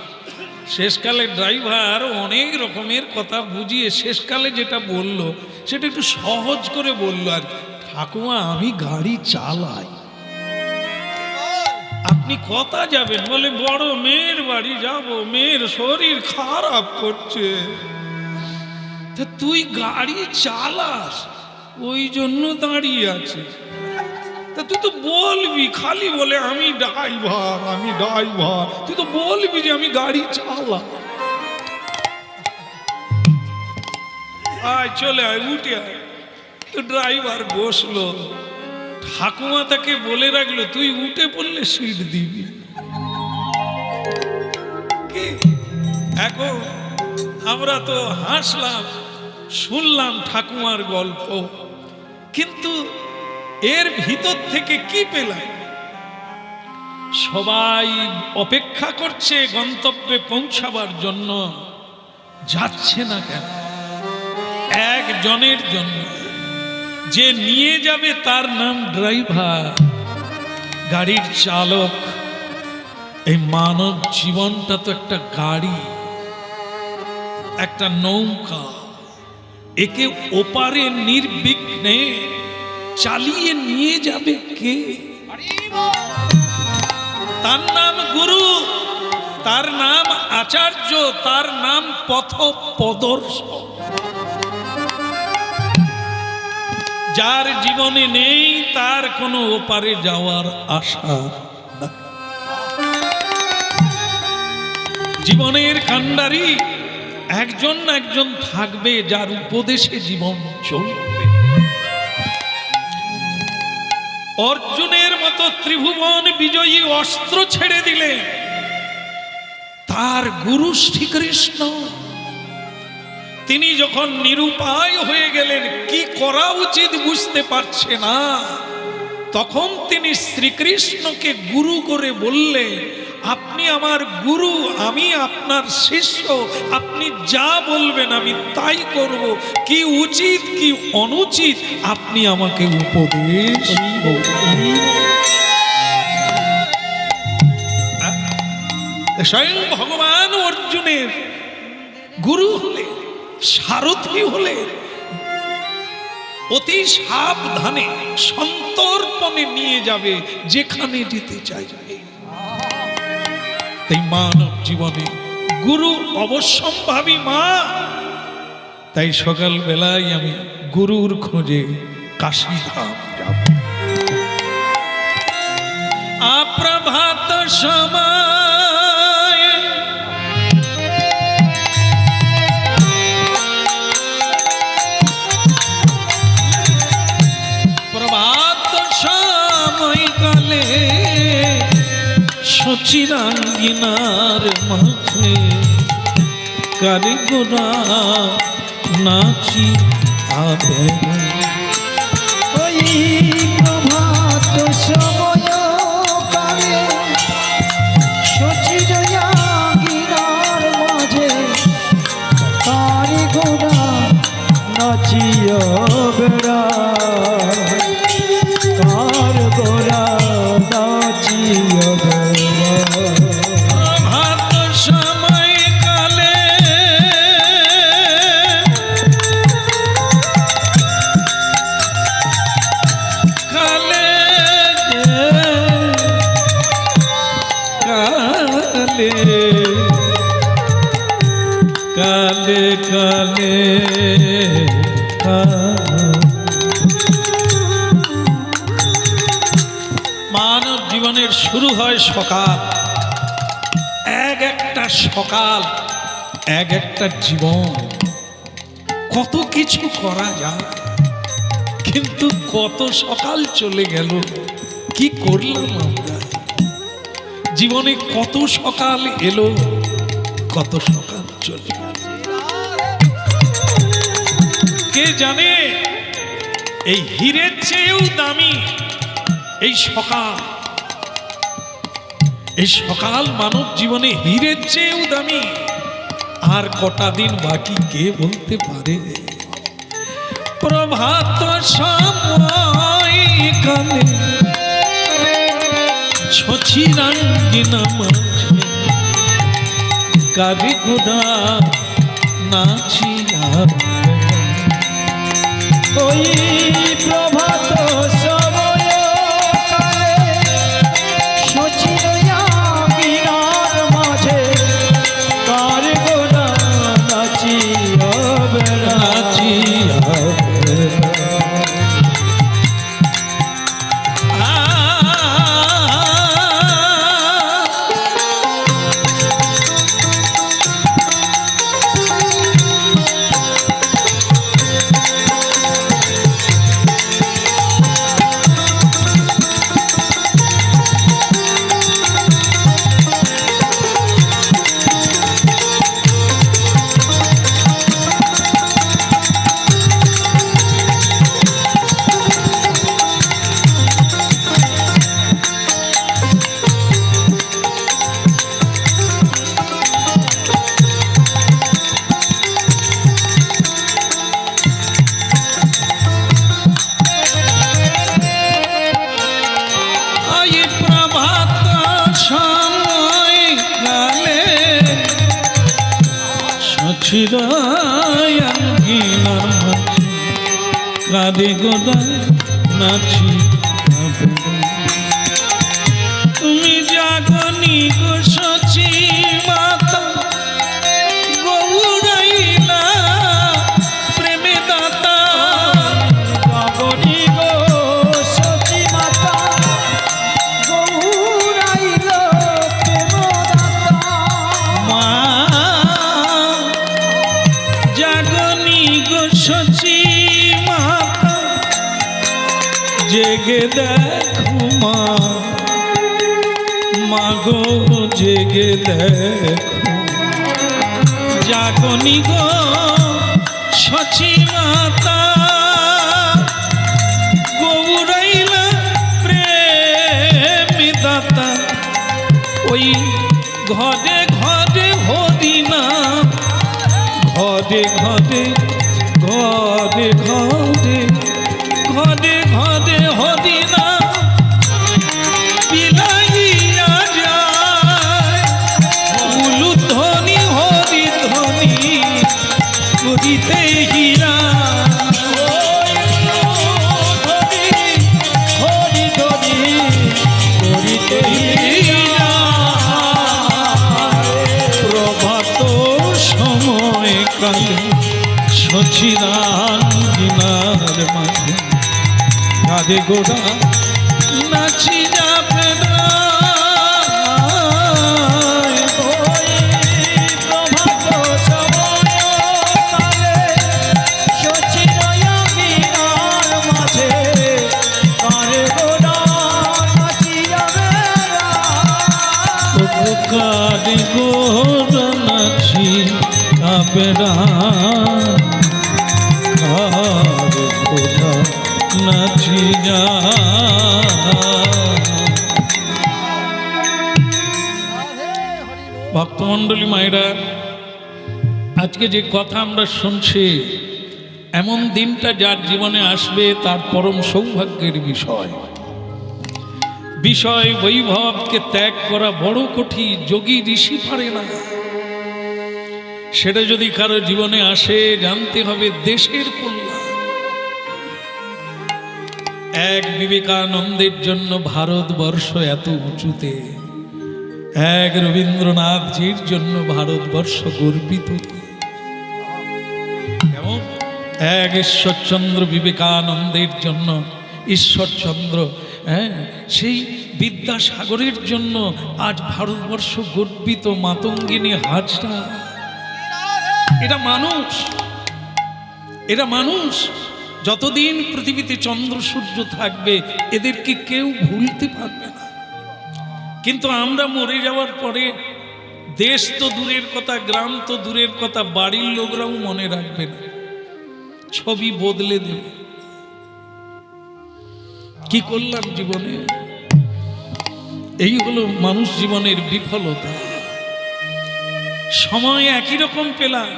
শেষকালে ড্রাইভার অনেক রকমের কথা বুঝিয়ে শেষকালে যেটা বলল সেটা একটু সহজ করে বলল আর কি, ঠাকুমা আমি গাড়ি চালাই, আপনি কথা যাবেন। বলে বড় মেয়ের বাড়ি যাব, মেয়ের শরীর খারাপ করছে, তা তুই গাড়ি চালাস ওই জন্য দাঁড়িয়ে আছে। তা তুই তো বলবি, খালি বলে আমি ড্রাইভার আমি ড্রাইভার, তুই তো বলবি যে আমি গাড়ি চালাই। আয় চলে আয়, উঠে আয়। তো ড্রাইভার বসলো, ঠাকুমা তাকে বলে রাখলো তুই উঠে পড়লে সিট দিবি। কি এখন আমরা তো হাসলাম, শুনলাম ঠাকুমার গল্প, কিন্তু এর ভিতর থেকে কি পেলাম? সবাই অপেক্ষা করছে গন্তব্যে পৌঁছাবার জন্য, যাচ্ছে না কেন? একজনের জন্য, যে নিয়ে যাবে তার নাম ড্রাইভার, গাড়ির চালক। এই মানব জীবনটা তো একটা গাড়ি, একটা নৌকা, একে ওপারে নির্বিঘ্নে চালিয়ে নিয়ে যাবে কে? তার নাম গুরু, তার নাম আচার্য, তার নাম পথপ্রদর্শক। যার জীবনে নেই তার কোনো ওপারে যাওয়ার আশা না। জীবনের কান্ডারি একজন না একজন থাকবে যার উপদেশে জীবন চলবে। অর্জুনের মতো ত্রিভুবন বিজয়ী অস্ত্র ছেড়ে দিলেন তার গুরু শ্রীকৃষ্ণ। তিনি যখন নিরুপায় হয়ে গেলেন, কি করা উচিত বুঝতে পারছে না, তখন তিনি শ্রীকৃষ্ণকে গুরু করে বললেন, আপনি আমার গুরু, আমি আপনার শিষ্য, আপনি যা বলবেন আমি তাই করব, কি উচিত কি অনুচিত আপনি আমাকে উপদেশ করুন। স্বয়ং ভগবান অর্জুনের গুরু হলে, সারথি হলে, অতি সাবধানে সন্তর্পণে নিয়ে যাবে যেখানে যেতে চাইবে। তাই মানব জীবনে গুরু অবশ্যম্ভাবী মা। তাই সকাল বেলায় আমি গুরুর খোঁজে কাশীধাম যাব। আপ্রভাত সময় প্রভাত সময় কালে সচিরাঙ্গিনার মাঝে কারিগরা নাচি আবে। ওই প্রভাত সময় কালে সচিরাঙ্গিনার মাঝে কারিগরা নাচিয়া বেড়ায়, কারিগরা নাচিয়া বেড়ায়। প্রভাত সময় কালে কালে কালে কালে মানব জীবনের শুরু হয় সকাল, একটা সকাল এক একটা জীবন কত কিছু করা যায়, কিন্তু কত সকাল চলে গেল, কি করলাম আমরা? জীবনে কত সকাল এলো, কত সকাল চলে গেল, কে জানে? এই হীরের চেয়েও দামি এই সকাল। এই সকাল মানব জীবনে হীরের চেয়েও দামি। আর কটা দিন বাকি কে বলতে পারে? প্রভাত সময় কালে ছছিরাঙ্গিনা মাঝে কারে গোদা নাচিয়া ওই প্রভাত সময় কালে সচিরয়া বিনার মাঝে কার গোনা নাচিয়া বেড়া নাচিয়া কাঁদে গোদায় নাচি। তুমি জাগনি গো সচি মাতা গৌরাইলা প্রেমে দাতা। জাগনি গো সচি মাতা গৌরাইল প্রেম দাতা। মা জাগনি গো সচি মাতা জেগে দেখো মা, মাগো জেগে দেখো। জাগনি গো সচি মাতা গৌরাইলা প্রেম দাতা। ওই ঘরে ঘরে হরিনা, ঘরে ঘরে ঘরে ঘরে ঘরে ঘরে হরিনা বিলাইয়া যায়। উলুধ্বনি হরিধ্বনি করিতে হীরা, হরিধ্বনি করিতে হীরা। প্রভাত সময় কালে সচিরাঙ্গিনার মাঝে কাঁদে গোড়া নাচি যাবে না। ওই প্রভাত সময় কালে সচিরয়া বিনার মাঝে কার গোনা নাচিয়া বেড়া। কাঁদে গোড়া নাচি যাবে না, কাঁদে গোড়া নাচি যা। ভক্তমণ্ডলী মায়েরা, আজকে যে কথা আমরা শুনছি, এমন দিনটা যার জীবনে আসবে তার পরম সৌভাগ্যের বিষয়। বিষয় বৈভবকে ত্যাগ করা বড় কঠিন, যোগী ঋষি পারে না। সেটা যদি কারো জীবনে আসে, জানতে হবে দেশের কল্যাণ। এক বিবেকানন্দের জন্য ভারতবর্ষ এত উঁচুতে, এক রবীন্দ্রনাথজির জন্য ভারতবর্ষ গর্বিত, এবং এক ঈশ্বরচন্দ্র বিবেকানন্দের জন্য ঈশ্বরচন্দ্র, সেই বিদ্যাসাগরের জন্য আজ ভারতবর্ষ গর্বিত। মাতঙ্গিনী হাজরা এটা মানুষ, এরা মানুষ। যতদিন পৃথিবীতে চন্দ্র সূর্য থাকবে এদেরকে কেউ ভুলতে পারবে না। কিন্তু আমরা মরে যাওয়ার পরে দেশ তো দূরের কথা, গ্রাম তো দূরের কথা, বাড়ির লোকরাও মনে রাখবে না, ছবি বদলে দেবে। কি করলাম জীবনে? এই হলো মানুষ জীবনের বিফলতা। সময় একই রকম পেলাম,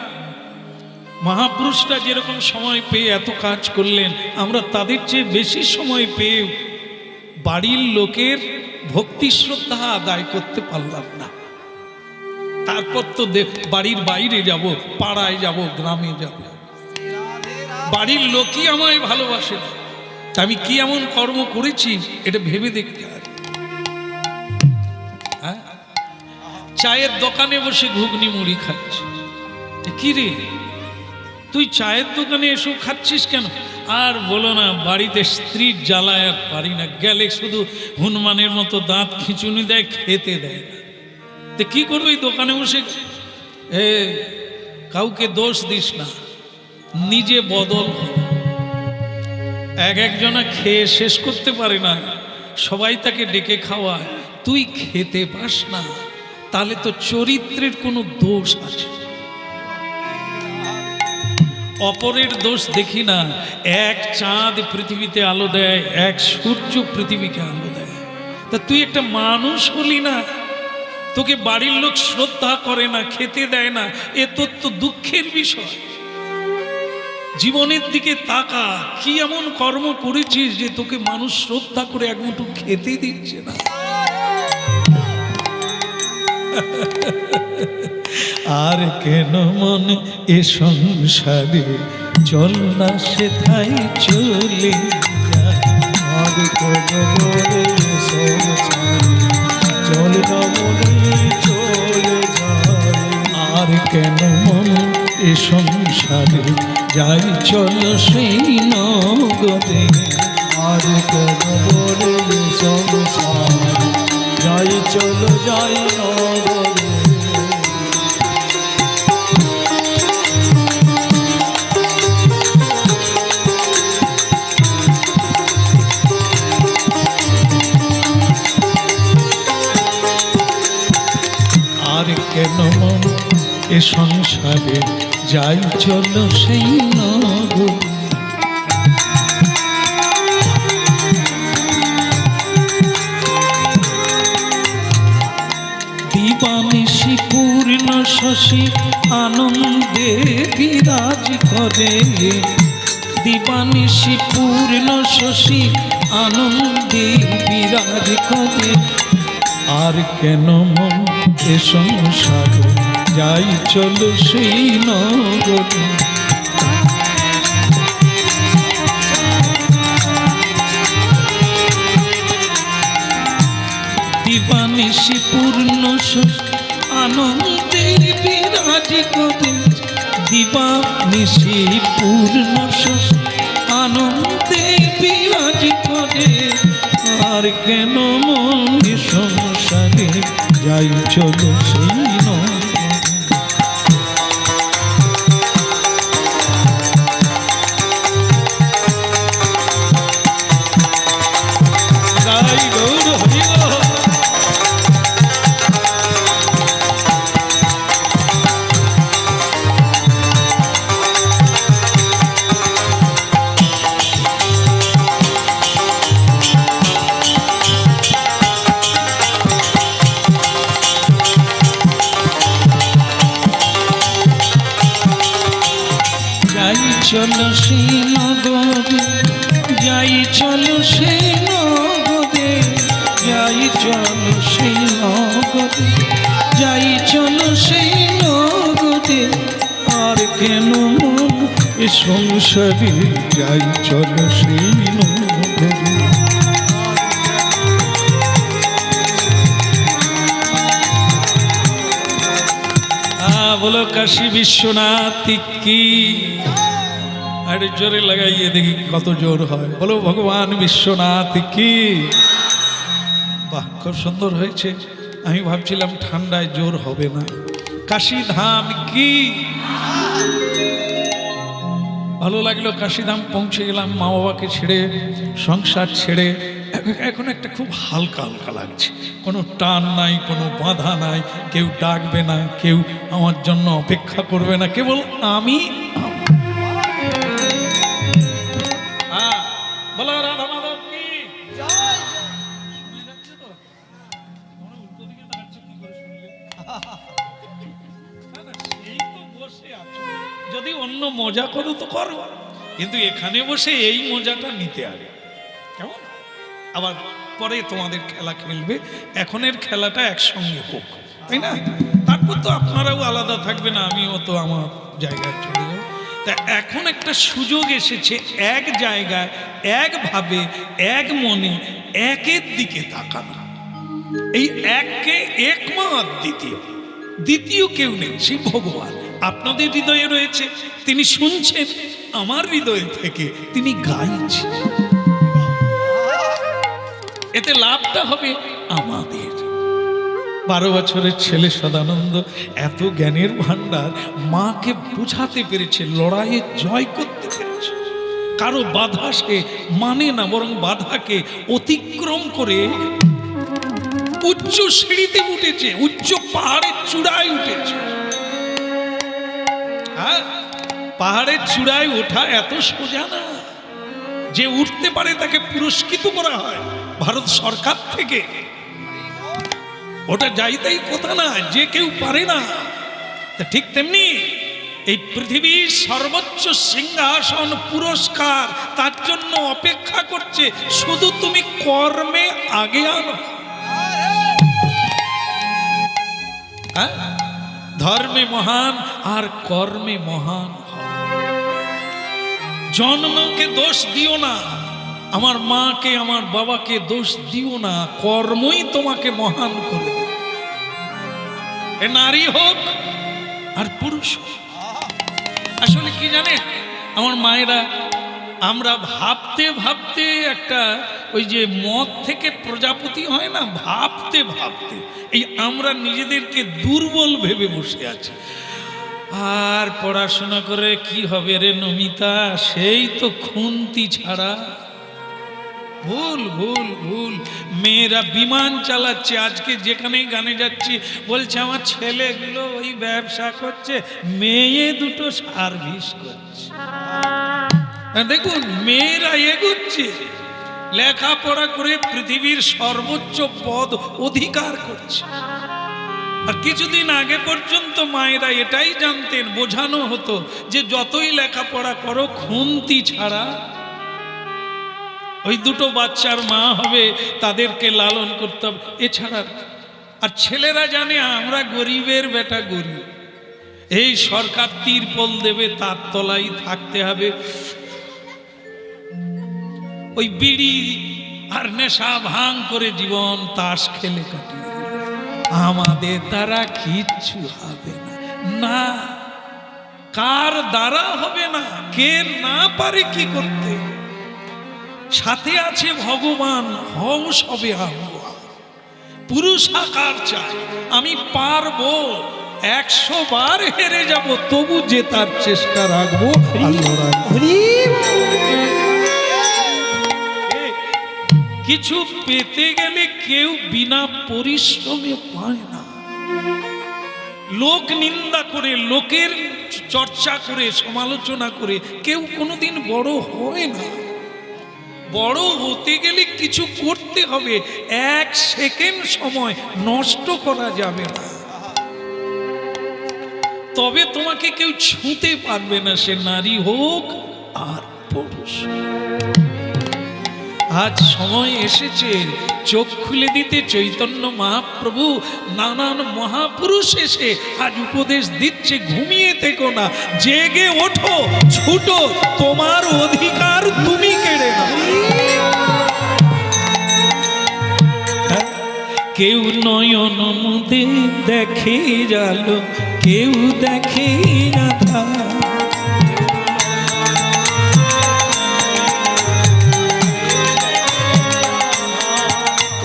মহাপুরুষরা যেরকম সময় পেয়ে এত কাজ করলেন, আমরা তাদের চেয়ে বেশি সময় পেয়ে বাড়ির লোকের ভক্তি শ্রদ্ধা আদায় করতে পারলাম না। তারপর তো বাড়ির বাইরে যাব, পাড়ায় যাব, গ্রামে যাব, বাড়ির লোকই আমায় ভালোবাসে না। আমি কি এমন কর্ম করেছি এটা ভেবে দেখতে হবে। হ্যাঁ, চায়ের দোকানে বসে ঘুগনি মুড়ি খাচ্ছি, কি রে তুই চায়ের দোকানে এসব খাচ্ছিস কেন? আর বলো না, বাড়িতে স্ত্রীর জ্বালায় আর পারি না, গেলে শুধু হনুমানের মতো দাঁত খিঁচুনি দেয়, খেতে দেয় না। তো কি করবো এই দোকানে বসে? কাউকে দোষ দিস না, নিজে বদল হ। একজনা খেয়ে শেষ করতে পারে না, সবাই তাকে ডেকে খাওয়ায়, তুই খেতে পাস না, তাহলে তো চরিত্রের কোনো দোষ আছে। অপরের দোষ দেখি না। এক চাঁদ পৃথিবীতে আলো দেয়, এক সূর্য পৃথিবীকে আলো দেয়। তা তুই একটা মানুষ হলি না, তোকে বাড়ির লোক শ্রদ্ধা করে না, খেতে দেয় না, এ তোর তো দুঃখের বিষয়। জীবনের দিকে তাকা, কি এমন কর্ম করেছিস যে তোকে মানুষ শ্রদ্ধা করে এক মুঠো খেতে দিচ্ছে না? আর কেন মন এ সংসারে চল না সেথাই চলে যায়। আর কেন মনে সংসারে চল না মনে চলে যায়। আর কেন মন এ সংসারে যাই চল সেই নগরে। আর কেন মনে সংসারে যাই চল যাই নগরে। আর কেন মন এ সংসারে যাই চলো সেই নগরে। দিবানিশি পূর্ণ শশী আনন্দে বিরাজ করে। দিবানিশি পূর্ণ শশী আনন্দে বিরাজ করে। আর কেন মন এ সংসারে যাই চলো সেই নগরে। দিবানিশি পূর্ণ আনন্দের বিরাজ করে। দিবানিশি পূর্ণ আনন্দে বিরাজ করে। আর কেন মন সংসারে যাই চলো সেই নগরে। যাই গৌর হরি গো। চলো সেই নগরে, যাই চলো সেই নগরে। যাই চলো সেই নগরে, যাই চলো সেই নগরে। আর কেন মন এ সংসারে যাই চলো সেই নগরে। বলো কাশী বিশ্বনাথ কি। আর জোরে লাগাইয়ে দেখি কত জোর হয়। বলো ভগবান বিশ্বনাথ কি। বাহ, খুব সুন্দর হয়েছে। আমি ভাবছিলাম ঠান্ডায় জোর হবে না, কাশীধাম কি? ভালো লাগলো, কাশীধাম পৌঁছে গেলাম, মা বাবাকে ছেড়ে, সংসার ছেড়ে। এখন একটা খুব হালকা হালকা লাগছে, কোনো টান নাই, কোনো বাধা নাই, কেউ ডাকবে না, কেউ আমার জন্য অপেক্ষা করবে না, কেবল আমি। বলো রাধা মাধব কি? যদি অন্য মজা করো তো করো, কিন্তু এখানে বসে এই মজাটা নিতে হবে, কেমন? আবার পরে তোমাদের খেলা খেলবে, এখনের খেলাটা একসঙ্গে হোক, তাই না? তারপর তো আপনারাও আলাদা থাকবে না, আমিও তো আমার জায়গায় চলে যাব। তা এখন একটা সুযোগ এসেছে, এক জায়গায়, একভাবে, এক মনে, একের দিকে তাকানো। এই এককে একমাত্র দ্বিতীয় কেউ নেই, সেই ভগবান আপনাদের হৃদয়ে রয়েছে, তিনি শুনছেন আমার হৃদয় থেকে, তিনি গাইছেন। এতে লাভটা হবে আমাদের। 12 বছরের ছেলে সদানন্দ এত জ্ঞানের ভান্ডার, মাকে বুঝাতে পেরেছে, লড়াইয়ে জয় করতে পেরেছে। কারো বাধা সে মানে না, বরং বাধাকে অতিক্রম করে উচ্চ সিঁড়িতে উঠেছে, উচ্চ পাহাড়ের চূড়ায় উঠেছে। হ্যাঁ, পাহাড়ের চূড়ায় ওঠা এত সোজা না। যে উঠতে পারে তাকে পুরস্কৃত করা হয় ভারত সরকার থেকে, ওটা যাইতেই কথা না, যে কেউ পারে না। তা ঠিক তেমনি এই পৃথিবীর সর্বোচ্চ সিংহাসন পুরস্কার তার জন্য অপেক্ষা করছে, শুধু তুমি কর্মে আগে আনো। হ্যাঁ, ধর্মে মহান আর কর্মে মহান। জন্মকে দোষ দিও না, আমার মাকে আমার বাবাকে দোষ দিও না, কর্মই তোমাকে মহান করে দেবে। এ নারী হোক আর পুরুষ হোক। আসলে কি জানেন আমার মায়েরা, আমরা ভাবতে ভাবতে একটা, ওই যে মদ থেকে প্রজাপতি হয় না, ভাবতে ভাবতে এই আমরা নিজেদেরকে দুর্বল ভেবে বসে আছি। আর পড়াশোনা করে কি হবে রে নমিতা, সেই তো খুন্তি ছাড়া। ভুল ভুল ভুল। মেয়েরা বিমান চালাচ্ছে, আজকে যেখানেই গানে যাচ্ছি বলছে আমার ছেলেগুলো ওই ব্যবসা করছে, মেয়ে দুটো সার্ভিস করছে। দেখুন মেয়েরা এগোচ্ছে, লেখাপড়া করে পৃথিবীর সর্বোচ্চ পদ অধিকার করছে। আর কিছুদিন আগে পর্যন্ত মায়েরা এটাই জানতেন, বোঝানো হতো যে যতই লেখাপড়া করো খুন্তি ছাড়া। ওই দুটো বাচ্চার মা হবে, তাদেরকে লালন করতে হবে, এছাড়া। আর ছেলেরা জানে আমরা গরিবের বেটা, গরিব, এই সরকার তিরপল দেবে তার তলায় থাকতে হবে। ওই বিড়ি আর নেশা ভাঙ করে জীবন তাস খেলে কাটিয়ে আমাদের দ্বারা কিচ্ছু হবে না। না, কার দ্বারা হবে না, কে না পারে কি করতে, সাথে আছে ভগবান। হও সবে আমরা পুরুষাকার চাই, আমি পারবো, 100 বার হেরে যাব তবু জেতার চেষ্টা রাখবো। কিছু পেতে গেলে কেউ বিনা পরিশ্রমে পায় না। লোক নিন্দা করে, লোকের চর্চা করে, সমালোচনা করে কেউ কোনোদিন বড় হয় না। বড় হতে গেলে কিছু করতে হবে, 1 সেকেন্ড সময় নষ্ট করা যাবে না, তবে তোমাকে কেউ ছুঁতে পারবে না, সে নারী হোক আর পুরুষ। আজ সময় এসেছে চোখ খুলে দিতে চৈতন্য মহাপ্রভু, নানান মহাপুরুষ এসে আজ উপদেশ দিচ্ছে, ঘুমিয়ে থেকো না, জেগে ওঠো, ছুটো, তোমার অধিকার তুমি কেড়ে নাও। কেউ নয়ন মুদে দেখে জালো, কেউ দেখে আধা,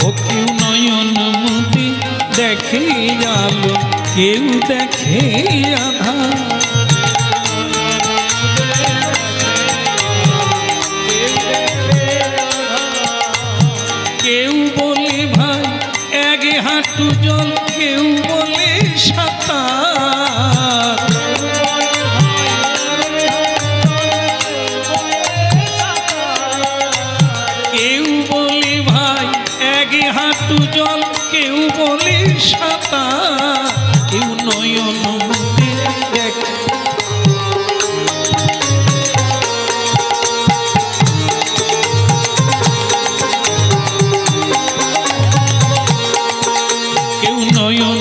ও কেউ নয়ন মুদে দেখে জালো, কেউ দেখে আধার, কেউ বলে ভাই এক হাঁটু জল, কেউ বলে সাঁতার, কেউ বলে ভাই এক হাঁটু জল, কেউ বলে সাঁতার, কেউ নয়ন মুদে দেখে। কেউ নয়ন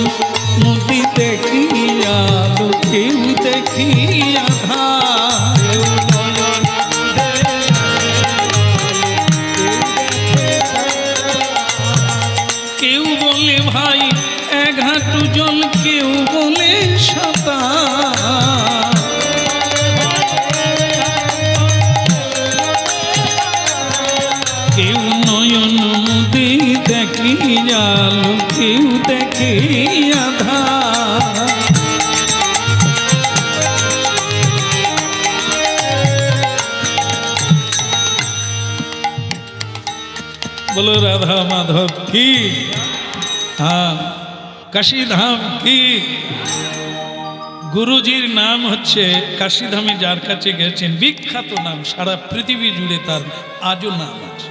মুদি দেখিয়া আলো, কেউ দেখিয়া ধার, কেউ বলে ভাই এক হাঁটু জল, কেউ বলে সাঁতার, কেউ নয়ন মুদি দেখিয়া আলো, কেউ দেখিয়া ধার। बोलो राधा माधव की, हाँ काशी धाम की। গুরুজির নাম হচ্ছে কাশীধামে, যার কাছে গেছেন বিখ্যাত নাম, সারা পৃথিবী জুড়ে তার আজও নাম আছে।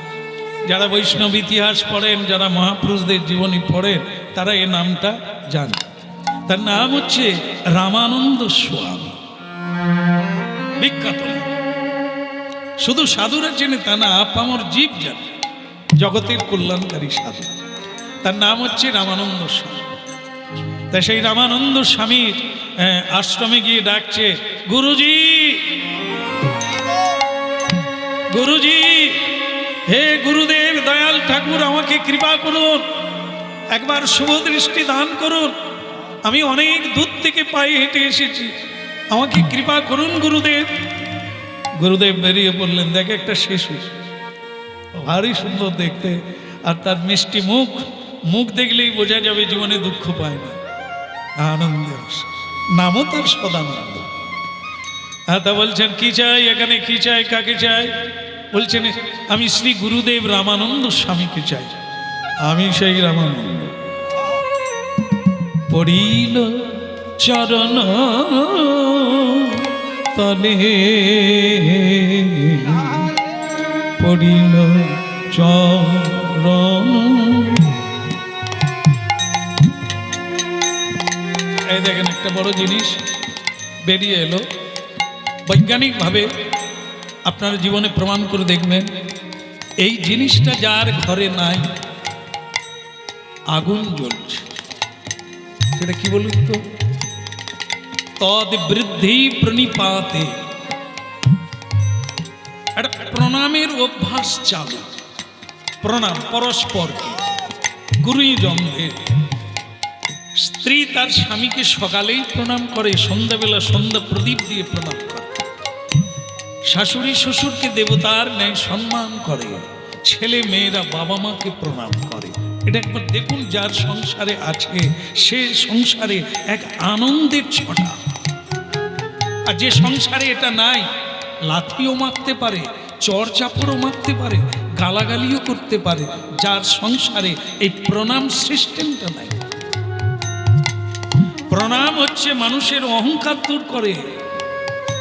যারা বৈষ্ণব ইতিহাস পড়েন, যারা মহাপুরুষদের জীবনী পড়েন, তারা এই নামটা জানেন। তার নাম হচ্ছে রামানন্দ স্বামী, বিখ্যাত নাম। শুধু সাধুরা চেনে তা না, আপামর জীব জানে, জগতের কল্যাণকারী সাধু। তার নাম হচ্ছে রামানন্দ স্বামী। তা সেই রামানন্দ স্বামীর আশ্রমে গিয়ে ডাকছে, গুরুজি, গুরুজি, হে গুরুদেব, দয়াল ঠাকুর, আমাকে কৃপা করুন, একবার শুভ দৃষ্টি দান করুন। আমি অনেক দূর থেকে পায়ে হেঁটে এসেছি, আমাকে কৃপা করুন গুরুদেব। গুরুদেব বেরিয়ে পড়লেন। দেখে একটা শিশু, ভারী সুন্দর দেখতে, আর তার মিষ্টি মুখ, মুখ দেখলেই বোঝা যাবে জীবনে দুঃখ পায় না, আনন্দের নামও তার সদানন্দ। হ্যাঁ, তা বলছেন কি চাই এখানে, কি চাই, কাকে চাই? বলছেন আমি শ্রী গুরুদেব রামানন্দ স্বামীকে চাই। আমি সেই রামানন্দ। পড়িল চরণ তলে, পড়িল চরণ। এই দেখেন একটা বড় জিনিস বেরিয়ে এলো। বৈজ্ঞানিকভাবে আপনারা জীবনে প্রমাণ করে দেখবেন, এই জিনিসটা যার ঘরে নাই, আগুন জ্বলছে। সেটা কি বলুন তো? তদ বৃদ্ধি প্রণিপাতে, একটা প্রণামের অভ্যাস চালু। প্রণাম পরস্পরকে, গুরুজনদের। স্ত্রী তার স্বামীকে সকালেই প্রণাম করে, সন্ধ্যাবেলা সন্ধ্যা প্রদীপ দিয়ে প্রণাম করে। শাশুড়ি শ্বশুরকে দেবতার ন্যায় সম্মান করে, ছেলে মেয়েরা বাবা মাকে প্রণাম করে। এটা একবার দেখুন, যার সংসারে আছে সে সংসারে এক আনন্দের ছটা। আর যে সংসারে এটা নাই, লাথিও মারতে পারে, চর চাপড়ও মারতে পারে, গালাগালিও করতে পারে। যার সংসারে এই প্রণাম সিস্টেমটা নাই। প্রণাম হচ্ছে মানুষের অহংকার দূর করে,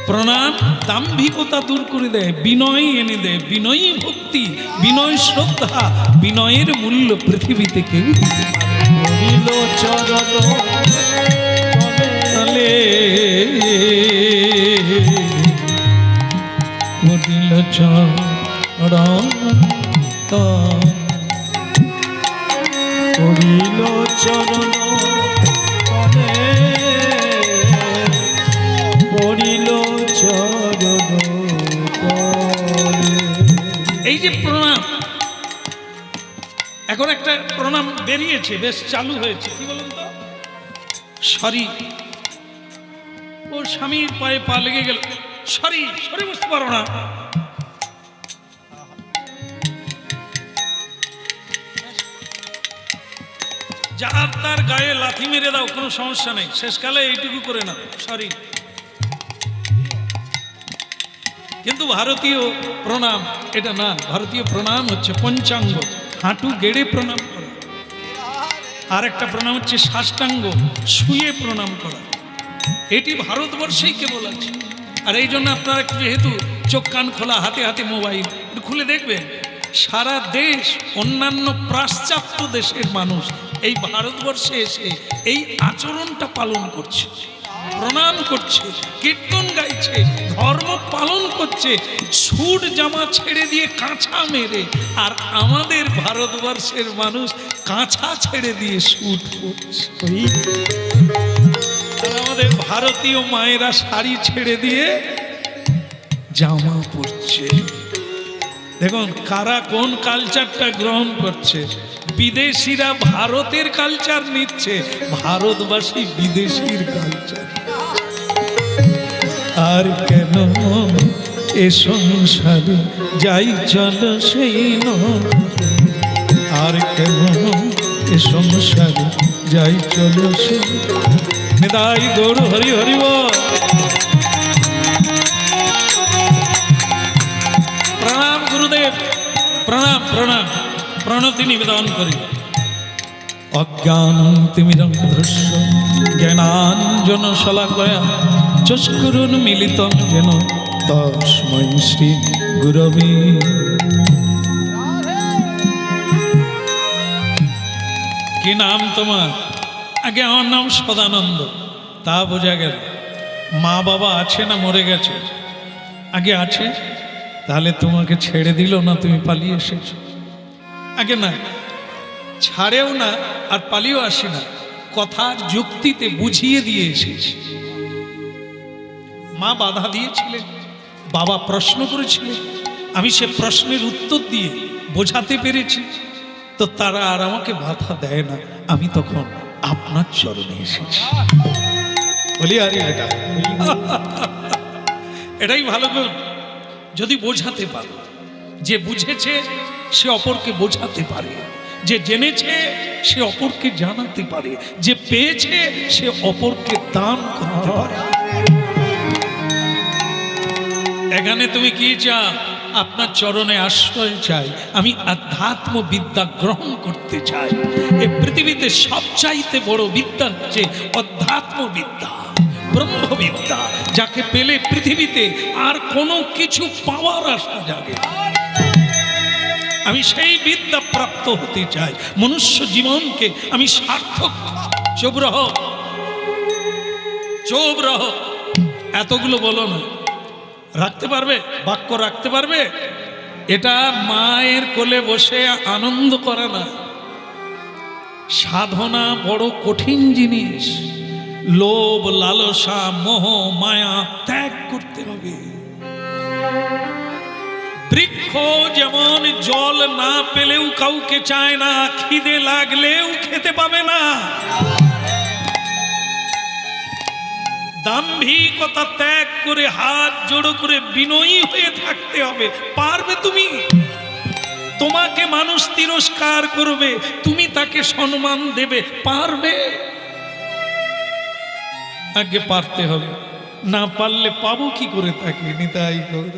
প্রণাম দাম্ভিকতা দূর করে দেয়, বিনয় এনে দেয়। বিনয়ী ভক্তি, বিনয় শ্রদ্ধা, বিনয়ের মূল্য পৃথিবীতে কেউ দিতে পারে। পড়িল চরণ পড়িল চরণ তলে, পড়িল চরণ তলে। এই যে প্রণাম, এখন একটা প্রণাম বেরিয়েছে, বেশ চালু হয়েছে। কি বলুন তো? সরি, ওর স্বামীর পায়ে পা লেগে গেল, সরি, সরে বসতে পারো না। যার তার গায়ে লাথি মেরে দাও, কোনো সমস্যা নেই, শেষকালে এইটুকু করে নাও, সরি। কিন্তু ভারতীয় প্রণাম এটা না, ভারতীয় প্রণাম হচ্ছে পঞ্চাঙ্গ, হাঁটু গেড়ে প্রণাম করা। আর একটা প্রণাম হচ্ছে সাষ্টাঙ্গ, শুয়ে প্রণাম করা। এটি ভারতবর্ষেই কেবল আছে। আর এই জন্য আপনারা যেহেতু চোখ কান খোলা, হাতে হাতে মোবাইল, একটু খুলে দেখবেন সারা দেশ, অন্যান্য পাশ্চাত্য দেশের মানুষ এই ভারতবর্ষে এসে এই আচরণটা পালন করছে, প্রণাম করছে, কীর্তন গাইছে, ধর্ম পালন করছে, সুট জামা ছেড়ে দিয়ে কাঁচা মেরে। আর আমাদের ভারতবর্ষের মানুষ কাঁচা ছেড়ে দিয়ে সুট পরছে। আর আমাদের ভারতীয় মায়েরা শাড়ি ছেড়ে দিয়ে জামা পরছে। দেখুন কারা কোন কালচারটা গ্রহণ করছে। বিদেশিরা ভারতের কালচার নিচ্ছে, ভারতবাসী বিদেশির কালচার। আর কেন এ সংসারে যাই চল সেই আর কেন এ সংসারে যাই চল সেই নিতাই গৌর হরি হরি বল। প্রণাম গুরুদেব, প্রণাম প্রণাম, প্রণতি নিবেদন করি। অজ্ঞান তিমিরন্ধস্য জ্ঞানাঞ্জন শলাকয়া চক্ষুরুন মিলিতং যেন তস্मै শ্রী গুরবে। কি নাম তোমার? আগে আমার নাম সদানন্দ। তা বোঝা গেল। মা বাবা আছে না মরে গেছে? আগে আছে, তাহলে তোমাকে ছেড়ে দিল না, তুমি পালিয়ে এসেছো। আগে না, ছাড়েও না আর পালিয়েও আসি না, কথার যুক্তিতে বুঝিয়ে দিয়ে এসেছি। মা বাধা দিয়েছিলেন, বাবা প্রশ্ন করেছিলেন, আমি সে প্রশ্নের উত্তর দিয়ে বোঝাতে পেরেছি, তো তারা আর আমাকে বাধা দেয় না। আমি তখন আপনার চরণে এসেছি। বলি আরে এটা এটাই ভালো গুণ। যদি বোঝাতে পারো, যে বুঝেছে সে অপরকে বোঝাতে পারে, যে জেনেছে সে অপরকে জানাতে পারে, যে পেয়েছে সে অপরকে দান করতে পারে। এখানে তুমি কি চাও? আপনার চরণে আশ্রয় চাই। আমি আধ্যাত্ম বিদ্যা গ্রহণ করতে চাই। এই পৃথিবীতে সবচাইতে বড় বিদ্যা হচ্ছে অধ্যাত্ম বিদ্যা, ব্রহ্মবিদ্যা, যাকে পেলে পৃথিবীতে আর কোনো কিছু পাওয়ার আশা জাগে। আমি সেই বিদ্যা প্রাপ্ত হতে চাই। মনুষ্য জীবনকে আমি সার্থক। চুপ রহ, চুপ রহ, এতগুলো বলো না। রাখতে পারবে? বাক্য রাখতে পারবে? এটা মায়ের কোলে বসে আনন্দ করে না। সাধনা বড় কঠিন জিনিস। লোভ, লালসা, মোহ, মায়া ত্যাগ করতে হবে। বৃক্ষ যেমন জল না পেলেও কাউকে চায় না, খিদে লাগলেও খেতে পাবে না। দাম্ভিকতা ত্যাগ করে হাত জোড়ো করে বিনয়ী হয়ে থাকতে হবে। পারবে তুমি? তোমাকে মানুষ তিরস্কার করবে, তুমি তাকে সম্মান দেবে, পারবে? আগে পারতে হবে, না পারলে পাবো কি করে তাকে? নিতাই গৌর।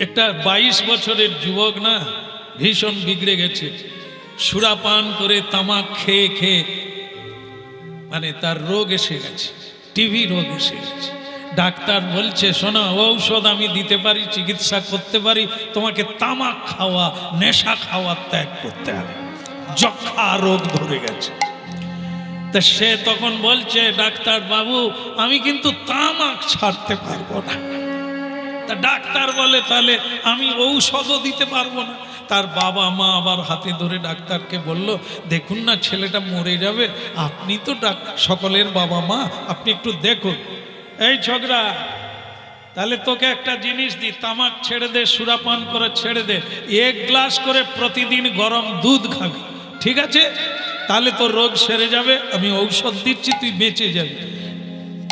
একটা 22 বছরের যুবক না, ভীষণ বিগড়ে গেছে। সুরাপান করে তামাক খেয়ে খেয়ে মানে তার রোগ এসে গেছে, টিভি রোগ এসে গেছে। ডাক্তার বলছে, শোনো, ঔষধ আমি দিতে পারি, চিকিৎসা করতে পারি, তোমাকে তামাক খাওয়া, নেশা খাওয়া ত্যাগ করতে হবে। যক্ষা রোগ ধরে গেছে। তা সে তখন বলছে, ডাক্তার বাবু, আমি কিন্তু তামাক ছাড়তে পারবো না। তা ডাক্তার বলে, তাহলে আমি ঔষধও দিতে পারবো না। তার বাবা মা আবার হাতে ধরে ডাক্তারকে বলল, দেখুন না ছেলেটা মরে যাবে, আপনি তো সকলের বাবা মা, আপনি একটু দেখুন। এই ঝগড়া, তাহলে তোকে একটা জিনিস দি, তামাক ছেড়ে দে, সুরাপান করে ছেড়ে দে, 1 গ্লাস করে প্রতিদিন গরম দুধ খাবি, ঠিক আছে? তাহলে তোর রোগ সেরে যাবে, আমি ঔষধ দিচ্ছি, তুই বেঁচে যাবি।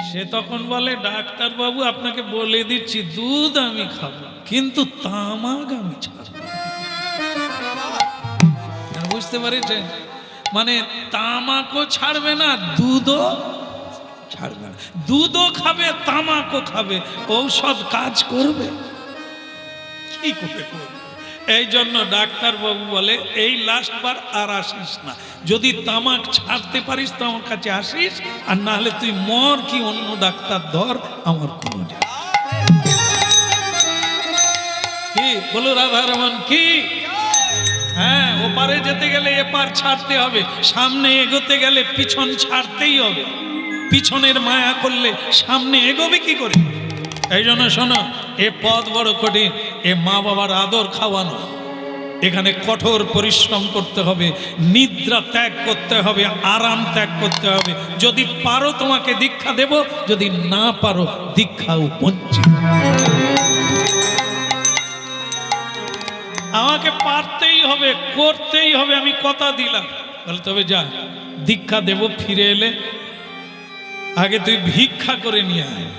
সে তখন বলে, ডাক্তার বাবু, আপনাকে বলে দিচ্ছি, দুধ আমি খাবো, কিন্তু তামাক আমি ছাড়ব। বুঝতে পেরেছেন? মানে তামাকও ছাড়বে না, দুধও ছাড়বে না। দুধও খাবে, তামাকও খাবে, ঔষধ কাজ করবে কি করে করবে? এই জন্য ডাক্তারবাবু বলে এই লাস্ট বার আর আসিস না। যদি তামাক ছাড়তে পারিস তো আমার কাছে আসিস, আর না হলে তুই মর, কি অন্য ডাক্তার ধর, আমার কোনো যায় না। কি বলো রাধারমন কি? হ্যাঁ, ওপারে যেতে গেলে এপার ছাড়তে হবে, সামনে এগোতে গেলে পিছন ছাড়তেই হবে। পিছনের মায়া করলে সামনে এগোবে কি করে? এই জন্য শোনো, এ পথ বড় কঠিন। এ মা বাবার আদর খাওয়ানো, এখানে কঠোর পরিশ্রম করতে হবে, নিদ্রা ত্যাগ করতে হবে, আরাম ত্যাগ করতে হবে। যদি পারো তোমাকে দীক্ষা দেব, যদি না পারো দীক্ষাও বঞ্চিত। আমাকে পারতেই হবে, করতেই হবে, আমি কথা দিলাম। বলে তবে যা, দীক্ষা দেব, ফিরে এলে আগে তুই ভিক্ষা করে নিয়ে আয়।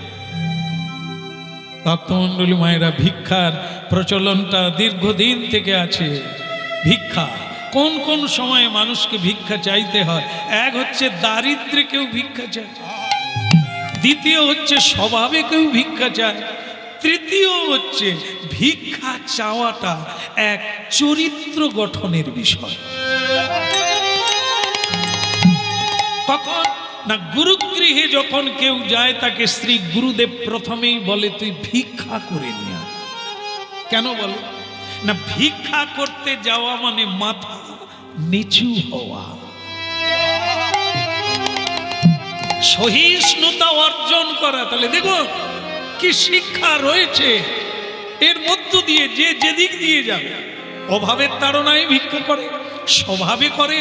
ভক্তমণ্ডলী মায়েরা, ভিক্ষার প্রচলনটা দীর্ঘদিন থেকে আছে। ভিক্ষা কোন কোন সময়ে মানুষকে ভিক্ষা চাইতে হয়? এক হচ্ছে দারিদ্র্যে কেউ ভিক্ষা চায়, দ্বিতীয় হচ্ছে স্বভাবে কেউ ভিক্ষা চায়, তৃতীয় হচ্ছে ভিক্ষা চাওয়াটা এক চরিত্র গঠনের বিষয়। কখন না, গুরুগৃহে যখন কেউ যায় তাকে শ্রী গুরুদেব প্রথমেই বলে তুই ভিক্ষা করে নিয়ে আয়। কেন বলো না? ভিক্ষা করতে যাওয়া মানে মাথা নিচু হওয়া, সহিষ্ণুতা অর্জন করা। তাহলে দেখো কি শিক্ষা রয়েছে এর মধ্য দিয়ে। যে যেদিক দিয়ে যাবে, অভাবের তাড়নায় ভিক্ষা করে, স্বভাবে করে,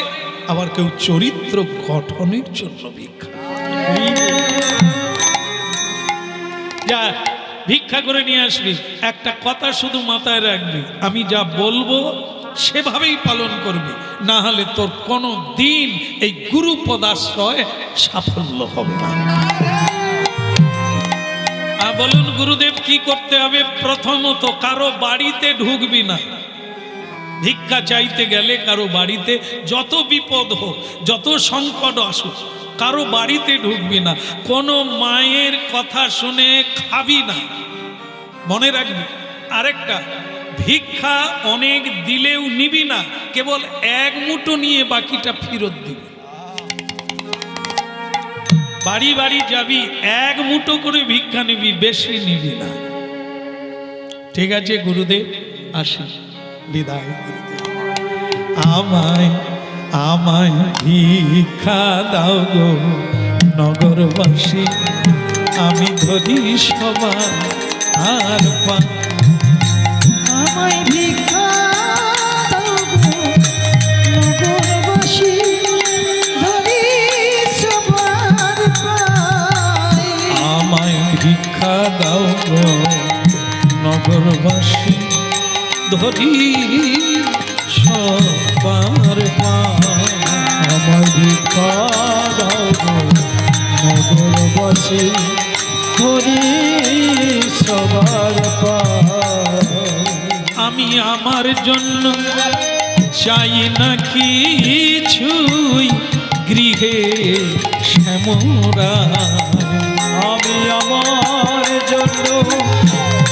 আবার কেউ চরিত্র গঠনের জন্য ভিক্ষা করে। যা ভিক্ষা করে নিয়ে আসবি, একটা কথা শুধু মাথায় রাখবি, আমি যা বলবো সেভাবেই পালন করবি, না হলে তোর কোনো দিন এই গুরু পদাশ্রয় সাফল্য হবে না। বলুন গুরুদেব কি করতে হবে? প্রথমত কারো বাড়িতে ঢুকবি না। ভিক্ষা চাইতে গেলে কারো বাড়িতে, যত বিপদ হোক, যত সংকট আসুক, কারো বাড়িতে ঢুকবি না। কোনো মায়ের কথা শুনে খাবি না, মনে রাখবি। আরেকটা, ভিক্ষা অনেক দিলেও নিবি না, কেবল এক মুঠো নিয়ে বাকিটা ফেরত দিবি। বাড়ি বাড়ি যাবি, এক মুঠো করে ভিক্ষা নিবি, বেশি নিবি না। ঠিক আছে গুরুদেব, আসি, বিদায়। আমায় আমায় ভিক্ষা দাও গো নগরবাসী, আমি ধরি সবার আর পা। আমায় ভিক্ষা দাও গো নগরবাসী, ধরি সবার পায়। আমায় ভিক্ষা দাও গো নগরবাসী, ধরি সবার পা। আমায় ভিক্ষা দাও গো নগরবাসী, ধরি সবার পায়। আমি আমার জন্য চাই না কিছুই, গৃহে শ্যামরা। আমি আমার জন্য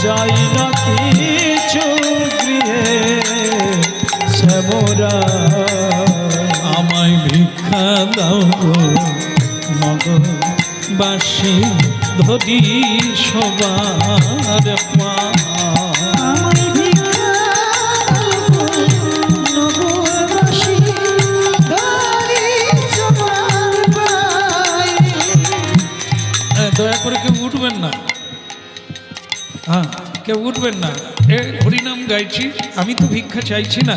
চাই না কিছু, গৃহে শ্যামরা। আমায় ভিক্ষা দাও গো নগরবাসী, ধরি সবার পা। আমায় ভিক্ষা দাও গো নগরবাসী, ধরি সবার পায়। দয়া করে কেউ উঠবেন না, হ্যাঁ কেউ উঠবেন না। এ হরিনাম গাইছি, আমি তো ভিক্ষা চাইছি না,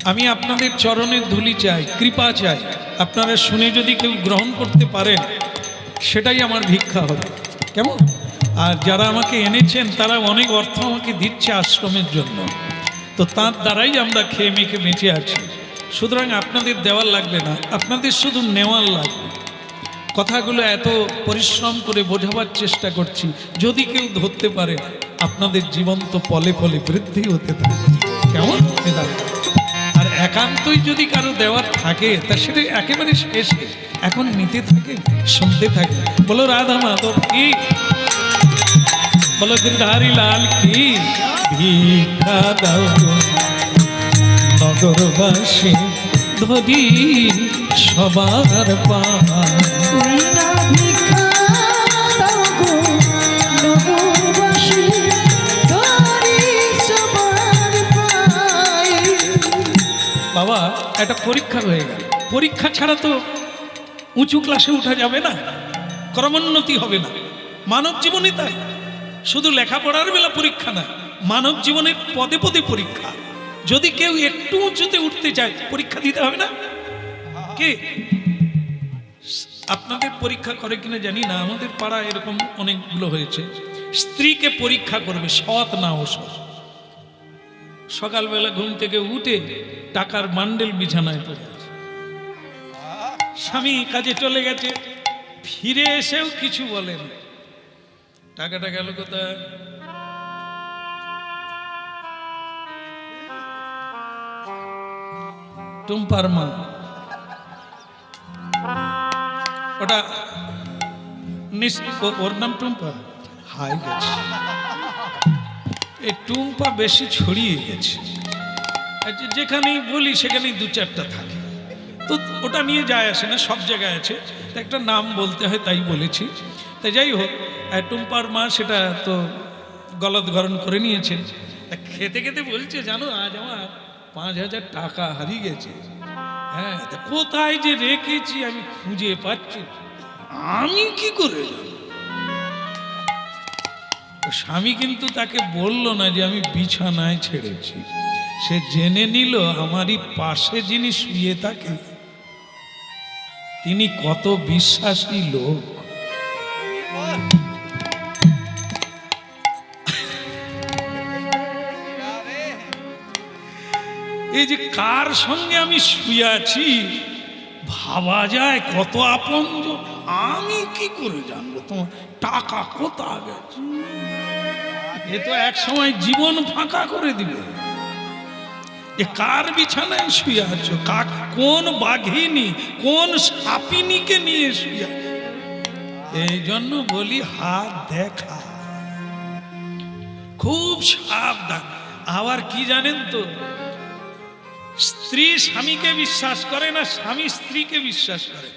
আমি আপনাদের চরণের ধুলি চাই, কৃপা চাই। আপনারা শুনে যদি কেউ গ্রহণ করতে পারেন, সেটাই আমার ভিক্ষা হবে, কেমন? আর যারা আমাকে এনেছেন তারা অনেক অর্থ আমাকে দিচ্ছে আশ্রমের জন্য, তো তার দ্বারাই আমরা খেয়ে মেখে বেঁচে আছি। সুতরাং আপনাদের দেওয়ার লাগবে না, আপনাদের শুধু নেওয়ার লাগবে। কথাগুলো এত পরিশ্রম করে বোঝাবার চেষ্টা করছি, যদি কেউ ধরতে পারে আপনাদের জীবন তো পলে পলে বৃদ্ধি হতে থাকে, কেমন? আর একান্ত যতই যদি কারো দেওয়ার থাকে তা সেটা একেবারে শেষে, এখন নিতে থাকে, শুনতে থাকে। বলো রাধা মাধব কি, বলো গিরধারী লাল কি। ভিক্ষা দাও গো নগরবাসী, ধরি সবার পায়। কইরা ভিক্ষা দাও গো নগরবাসী, ধরি সবার পায়। বাবা একটা পরীক্ষা হয়ে গেল, পরীক্ষা ছাড়া তো উঁচু ক্লাসে উঠা যাবে না, ক্রমোন্নতি হবে না। মানব জীবনে তাই, শুধু লেখাপড়ার বেলা পরীক্ষা না, মানব জীবনের পদে পদে পরীক্ষা। যদি কেউ একটু উঁচুতে উঠতে চায় পরীক্ষা দিতে হবে না? কে আপনাদের পরীক্ষা করে কিনা জানি না, আমাদের পাড়া এরকম অনেকগুলো হয়েছে। স্ত্রীকে পরীক্ষা করবে সৎ না অসৎ। সকালবেলা ঘুম থেকে উঠে টাকার বান্ডেল বিছানায় পড়ে আছে, স্বামী কাজে চলে গেছে, ফিরে এসেও কিছু বলেন। টাকাটা গেল কোথায়? টুম্পার মা, ওটা ওর নাম টুম্পা, হাই গেছে। এই টুম্পা বেশি ছড়িয়ে গেছে, যেখানেই বলি সেখানেই দু চারটা থাকে, তো ওটা নিয়ে যায় আসে না, সব জায়গায় আছে, তো একটা নাম বলতে হয় তাই বলেছি। তাই যাই হোক, টুম্পার মা সেটা তো গলদ গরণ করে নিয়েছে। তা খেতে খেতে বলছে, জানো আজ আমার 5,000 টাকা হারিয়ে গেছে। হ্যাঁ, তা কোথায় যে রেখেছি আমি খুঁজে পাচ্ছি, আমি কি করে জানি? স্বামী কিন্তু তাকে বলল না যে আমি বিছানায় ছেড়েছি, সে জেনে নিল আমারই পাশে যিনি শুয়ে থাকে তিনি কত বিশ্বাসী লোক। এই যে কার সঙ্গে আমি শুয়ে আছি ভাবা যায় কত আপনজন, আমি কি করে জানবো তোমার টাকা কোথায় গেছে? এ তো এক সময় জীবন ফাঁকা করে দিবে। এ কার বিছানায় শুয়ে আছো, কোন বাঘিনী কোন সাপিনীকে নিয়ে শুয়ে আছো? এই জন্য বলি হাত দেখা, খুব সাবধান। আবার কি জানেন তো, স্ত্রী স্বামীকে বিশ্বাস করে না, স্বামী স্ত্রীকে বিশ্বাস করে,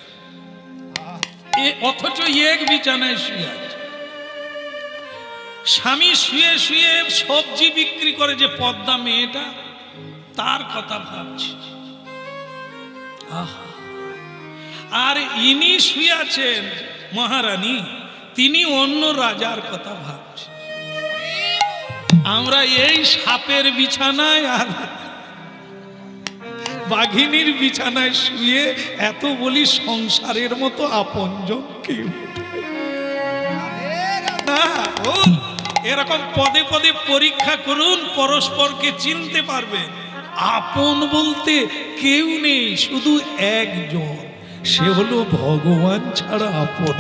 অথচ এক বিছানায় শুয়ে আছে। স্বামী শুয়ে শুয়ে সবজি বিক্রি করে যে পদ্মা মেয়েটা, তার কথা ভাবছে। আর ইনি শুয়ে আছেন মহারানী, তিনি অন্য রাজার কথা ভাবছেন। আমরা এই সাপের বিছানায় আর বাঘিনীর বিছানায় শুয়ে এত বলি সংসারের মতো আপনজন কেউ না। এরকম পদে পদে পরীক্ষা করুন, পরস্পরকে চিনতে পারবে। আপন বলতে কেউ নেই, শুধু একজন, সে হলো ভগবান ছাড়া আপনার।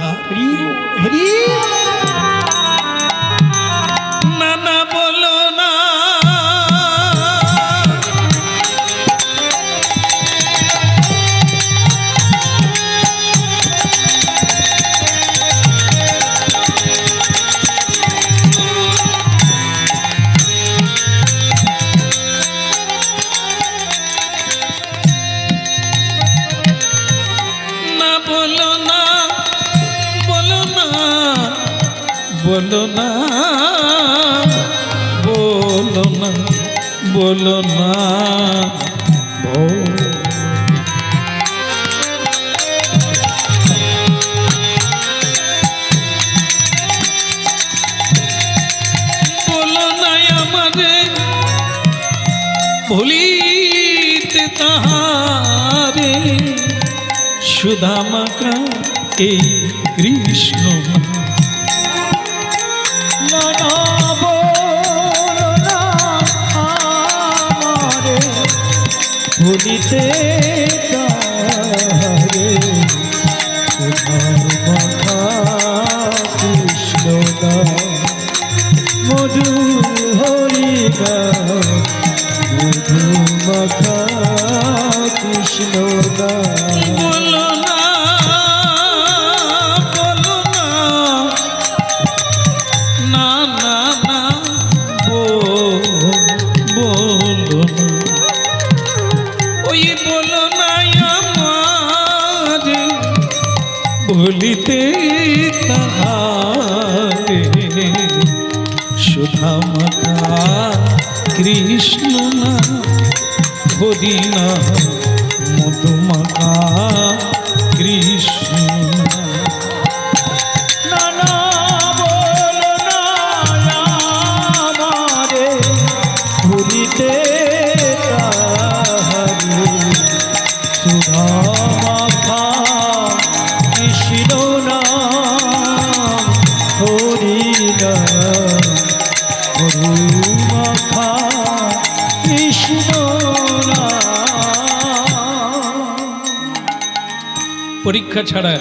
না না বলো না, বলো না, বলো না, বলো না, বলো না আমাদের ভুলিতে তাহারে, সুধামাকা এই কৃষ্ণ ভুলিতে তারে, কৃষ্ণ মধু হরিদা, মধু মাখা ভুলিতে তাহারে সুধা মাখা কৃষ্ণ না হরি না মধুমাখা কৃষ্ণ না না বলো না আমারে ভুলিতে তাহারে সুধা মাখা কৃষ্ণ নাম হরি নাম মধুমাখা কৃষ্ণ নাম। পরীক্ষা ছাড়া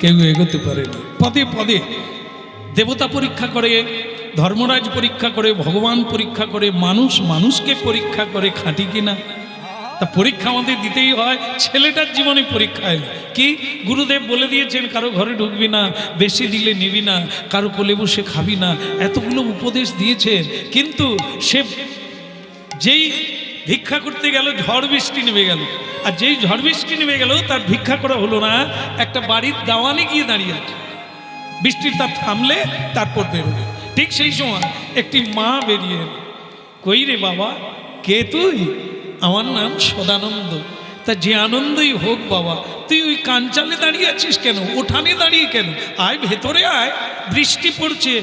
কেউ এগোতে পারেনি। পদে পদে দেবতা পরীক্ষা করে, ধর্মরাজ পরীক্ষা করে, ভগবান পরীক্ষা করে, মানুষ মানুষকে পরীক্ষা করে খাঁটি কিনা। তা পরীক্ষা আমাদের দিতেই হয়। ছেলেটার জীবনে পরীক্ষা এলো কি, গুরুদেব বলে দিয়েছেন কারো ঘরে ঢুকবি না, বেশি দিলে নিবি না, কারো কোলে বসে খাবি না, এতগুলো উপদেশ দিয়েছেন। কিন্তু সে যেই ভিক্ষা করতে গেল ঝড় বৃষ্টি নেমে গেল, আর যেই ঝড় বৃষ্টি নেমে গেল তার ভিক্ষা করা হলো না, একটা বাড়ির দাওয়ানে গিয়ে দাঁড়িয়ে আছে। বৃষ্টির তাপ থামলে তারপর বেরোবে। ঠিক সেই সময় একটি মা বেরিয়ে এলো। কই রে বাবা, কে তুই? আমার নাম সদানন্দ। তা যে আনন্দই হোক বাবা, তুই ওই কাঞ্চালে দাঁড়িয়ে আছিস কেন? উঠানে দাঁড়িয়ে কেন? আয় ভেতরে আয়, বৃষ্টি পড়ছে,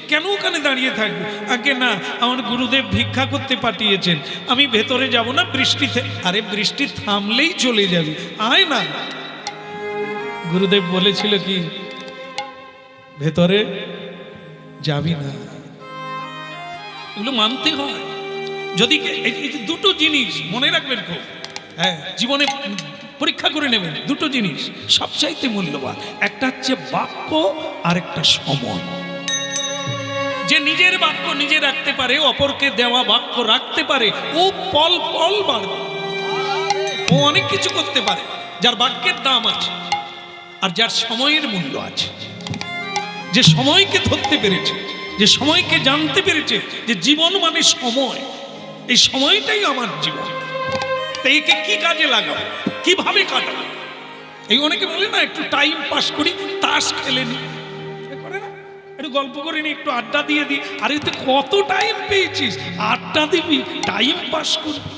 কেন ওখানে দাঁড়িয়ে থাকবে? আগে না, আমার গুরুদেব ভিক্ষা করতে পাঠিয়েছেন, আমি ভেতরে যাব না বৃষ্টিতে। আরে বৃষ্টি থামলেই চলে যাবে, আয় না। গুরুদেব বলেছিল কি, ভেতরে যাবি না। এগুলো মানতে হয়। যদি এই যে দুটো জিনিস মনে রাখবেন খুব, হ্যাঁ, জীবনে পরীক্ষা করে নেবেন। দুটো জিনিস সবচাইতে মূল্যবান, একটা হচ্ছে বাক্য আর একটা সময়। যে নিজের বাক্য নিজে রাখতে পারে, অপরকে দেওয়া বাক্য রাখতে পারে, ও পল পল বাড়বে, ও অনেক কিছু করতে পারে। যার বাক্যের দাম আছে আর যার সময়ের মূল্য আছে, যে সময়কে ধরতে পেরেছে, যে সময়কে জানতে পেরেছে যে জীবন মানে সময়, এই সময়টাই আমার জীবন, তো একে কি কাজে লাগাবো, কিভাবে কাটাবো। এই অনেকে বলে না একটু টাইম পাস করি, তাস খেলে নি, করে না, একটু গল্প করে নি, একটু আড্ডা দিয়ে দিই। আরে তুই কত টাইম পেয়েছিস, আড্ডা দিবি, টাইম পাস করবি।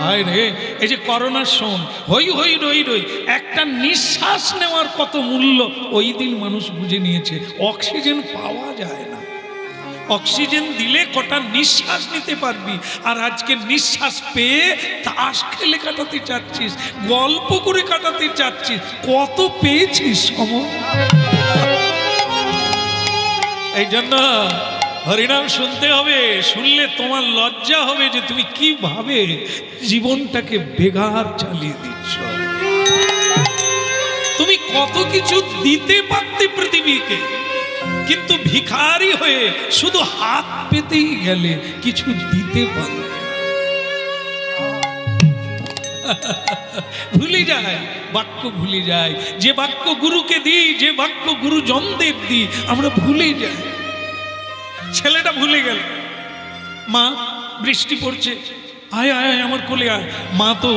আয় রে, এই যে করোনার সময় হই হই রই রই, একটা নিঃশ্বাস নেওয়ার কত মূল্য ওই দিন মানুষ বুঝে নিয়েছে। অক্সিজেন পাওয়া যায় না, অক্সিজেন দিলে কটা নিঃশ্বাস নিতে পারবি, আর আজকে নিঃশ্বাস পেয়ে তাস খেলে কাটাতে চাচ্ছিস, গল্প করে কাটাতে চাচ্ছিস, কত পেয়েছিস সময়। এই জন্য হরিনাম শুনতে হবে, শুনলে তোমার লজ্জা হবে যে তুমি কিভাবে জীবনটাকে বেগার চালিয়ে দিচ্ছ। তুমি কত কিছু দিতে পারতে পৃথিবীকে, কিন্তু ভিখারি হয়ে শুধু হাত পেতেই গেলে, কিছু দিতে পারলে ভুলে যায়, বাক্য ভুলে যায়। যে বাক্য গুরুকে দিই, যে বাক্য গুরুজনদের দিই, আমরা ভুলে যাই। ছেলেটা ভুলে গেল, মা বৃষ্টি পড়ছে, আয় আয় আয় আমার কোলে আয়। মা তো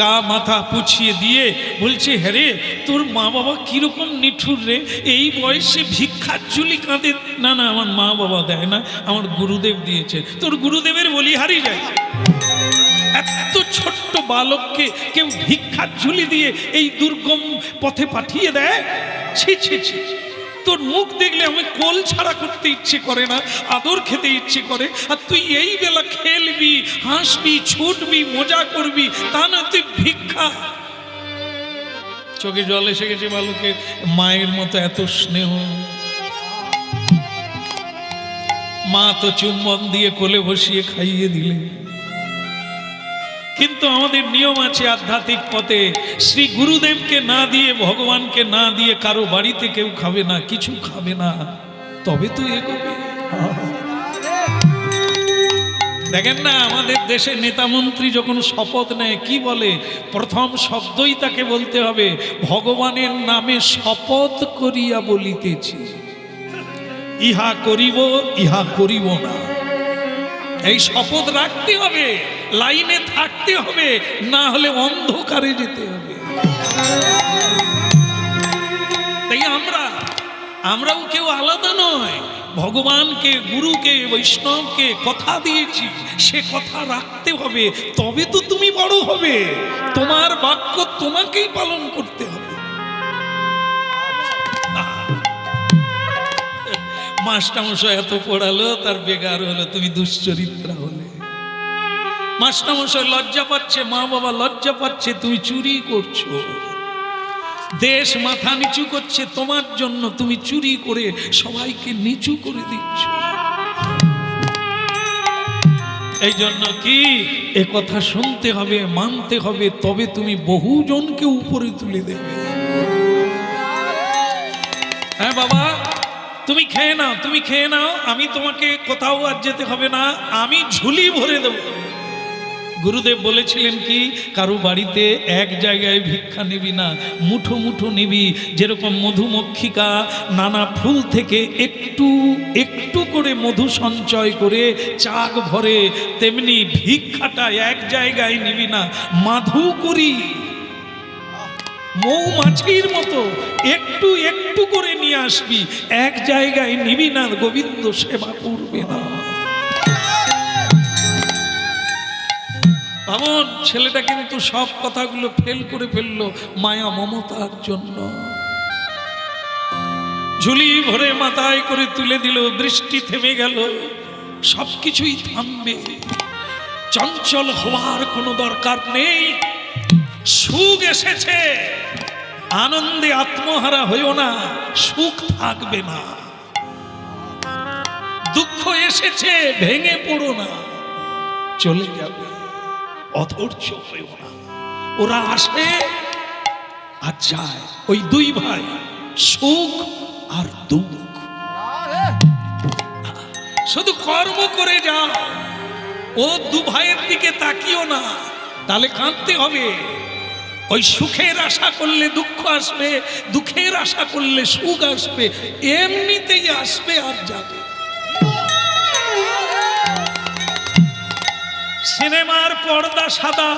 গা মাথা পুছিয়ে দিয়ে বলছে, হ্যাঁ রে, তোর মা বাবা কিরকম নিঠুর রে, এই বয়সে ভিক্ষার ঝুলি কাঁদে। না না, আমার মা বাবা দেয় না, আমার গুরুদেব দিয়েছে। তোর গুরুদেবের বলি হারিয়ে যায়। এত ছোট্ট বালককে কেউ ভিক্ষার ঝুলি দিয়ে এই দুর্গম পথে পাঠিয়ে দেয়? ছি ছি ছি, তোর মুখ দেখলে আমি কোল ছাড়া করতে ইচ্ছে করে না, আদর খেতে ইচ্ছে করে। আর তুই এই বেলা খেলবি, হাসবি, ছুটবি, মজা করবি, তা না তুই ভিক্ষা। চোখে জল এসে গেছে বালকের, মায়ের মতো এত স্নেহ। মা তো চুম্বন দিয়ে কোলে বসিয়ে খাইয়ে দিলে। কিন্তু আমাদের নিয়ম আছে আধ্যাত্মিক পথে, শ্রী গুরুদেবকে না দিয়ে, ভগবানকে না দিয়ে কারো বাড়িতে কেউ খাবে না, কিছু খাবে না, তবে তো এগোবে। দেখেন না, আমাদের দেশের নেতা মন্ত্রী যখন শপথ নেয় কি বলে? প্রথম শব্দই তাকে বলতে হবে, ভগবানের নামে শপথ করিয়া বলিতেছি, ইহা করিব, ইহা করিব না। এই শপথ রাখতে হবে, লাইনে থাকতে হবে, না হলে অন্ধকারে যেতে হবে। আমরাও কেউ আলাদা নয়। ভগবানকে, গুরুকে, বৈষ্ণবকে কথা দিয়েছি, সে কথা রাখতে হবে, তবে তো তুমি বড় হবে। তোমার বাক্য তোমাকেই পালন করতে হবে। মাস্টারমশাই এত পড়ালো, তার বেগার হলো, তুমি দুশ্চরিত্রা হলে। মাস্টারমশাই লজ্জা পাচ্ছে, মা বাবা লজ্জা পাচ্ছে, তুমি চুরি করছো। দেশ মাথা নিচু করছে তোমার জন্য, তুমি চুরি করে সবাইকে নিচু করে দিচ্ছ। এই জন্য কি এ কথা শুনতে হবে, মানতে হবে, তবে তুমি বহুজনকে উপরে তুলে দেবে। হ্যাঁ বাবা, তুমি খেয়ে নাও, তুমি খেয়ে নাও, আমি তোমাকে কোথাও আর যেতে হবে না, আমি ঝুলি ভরে দেব। গুরুদেব বলেছিলেন কি, কারো বাড়িতে এক জায়গায় ভিক্ষা নিবি না, মুঠো মুঠো নিবি। যেরকম মধুমক্ষিকা নানা ফুল থেকে একটু একটু করে মধু সঞ্চয় করে চাক ভরে, তেমনি ভিক্ষাটা এক জায়গায় নিবি না, মাধু করি মৌমাছির মতো একটু একটু করে নিয়ে আসবি, এক জায়গায় নিবি না, গোবিন্দ সেবা করবে না। ভাবুন, ছেলেটা কিন্তু সব কথাগুলো ফেল করে ফেললো মায়া মমতার জন্য। ঝুলি ভরে মাথায় করে তুলে দিল, বৃষ্টি থেমে গেল, সবকিছুই থামবে। চঞ্চল হওয়ার কোনো দরকার নেই। সুখ এসেছে, আনন্দে আত্মহারা হইও না, সুখ থাকবে না। দুঃখ এসেছে, ভেঙে পড়ো না, চলে যাবে। অধৈর্য হইও না, ওরা আসে আর যায়, ওই দুই ভাই, সুখ আর দুঃখ। শুধু কর্ম করে যাও, ও দু ভাইয়ের দিকে তাকিও না, তাহলে কাঁদতে হবে। ওই সুখের আশা করলে দুঃখ আসবে, দুঃখের আশা করলে সুখ আসবে, এমনিতেই আসবে আর যাবে। সিনেমার পর্দা সাদা,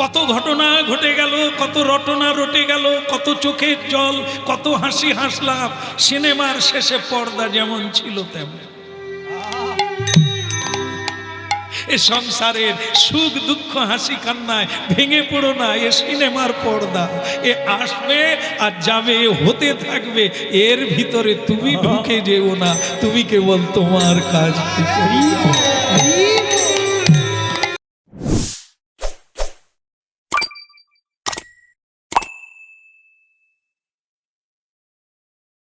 কত ঘটনা ঘটে গেল, কত রটনা রটে গেল, কত চোখের জল, কত হাসি হাসলাম। সিনেমার শেষে পর্দা যেমন ছিল তেমন। এ সংসারের সুখ দুঃখ হাসি কান্নায় ভেঙে পড়ো না, এ সিনেমার পর্দা, এ আসবে আর যাবে, হতে থাকবে। এর ভিতরে তুমি ঢুকে যেও না, তুমি কেবল তোমার কাজ করিও।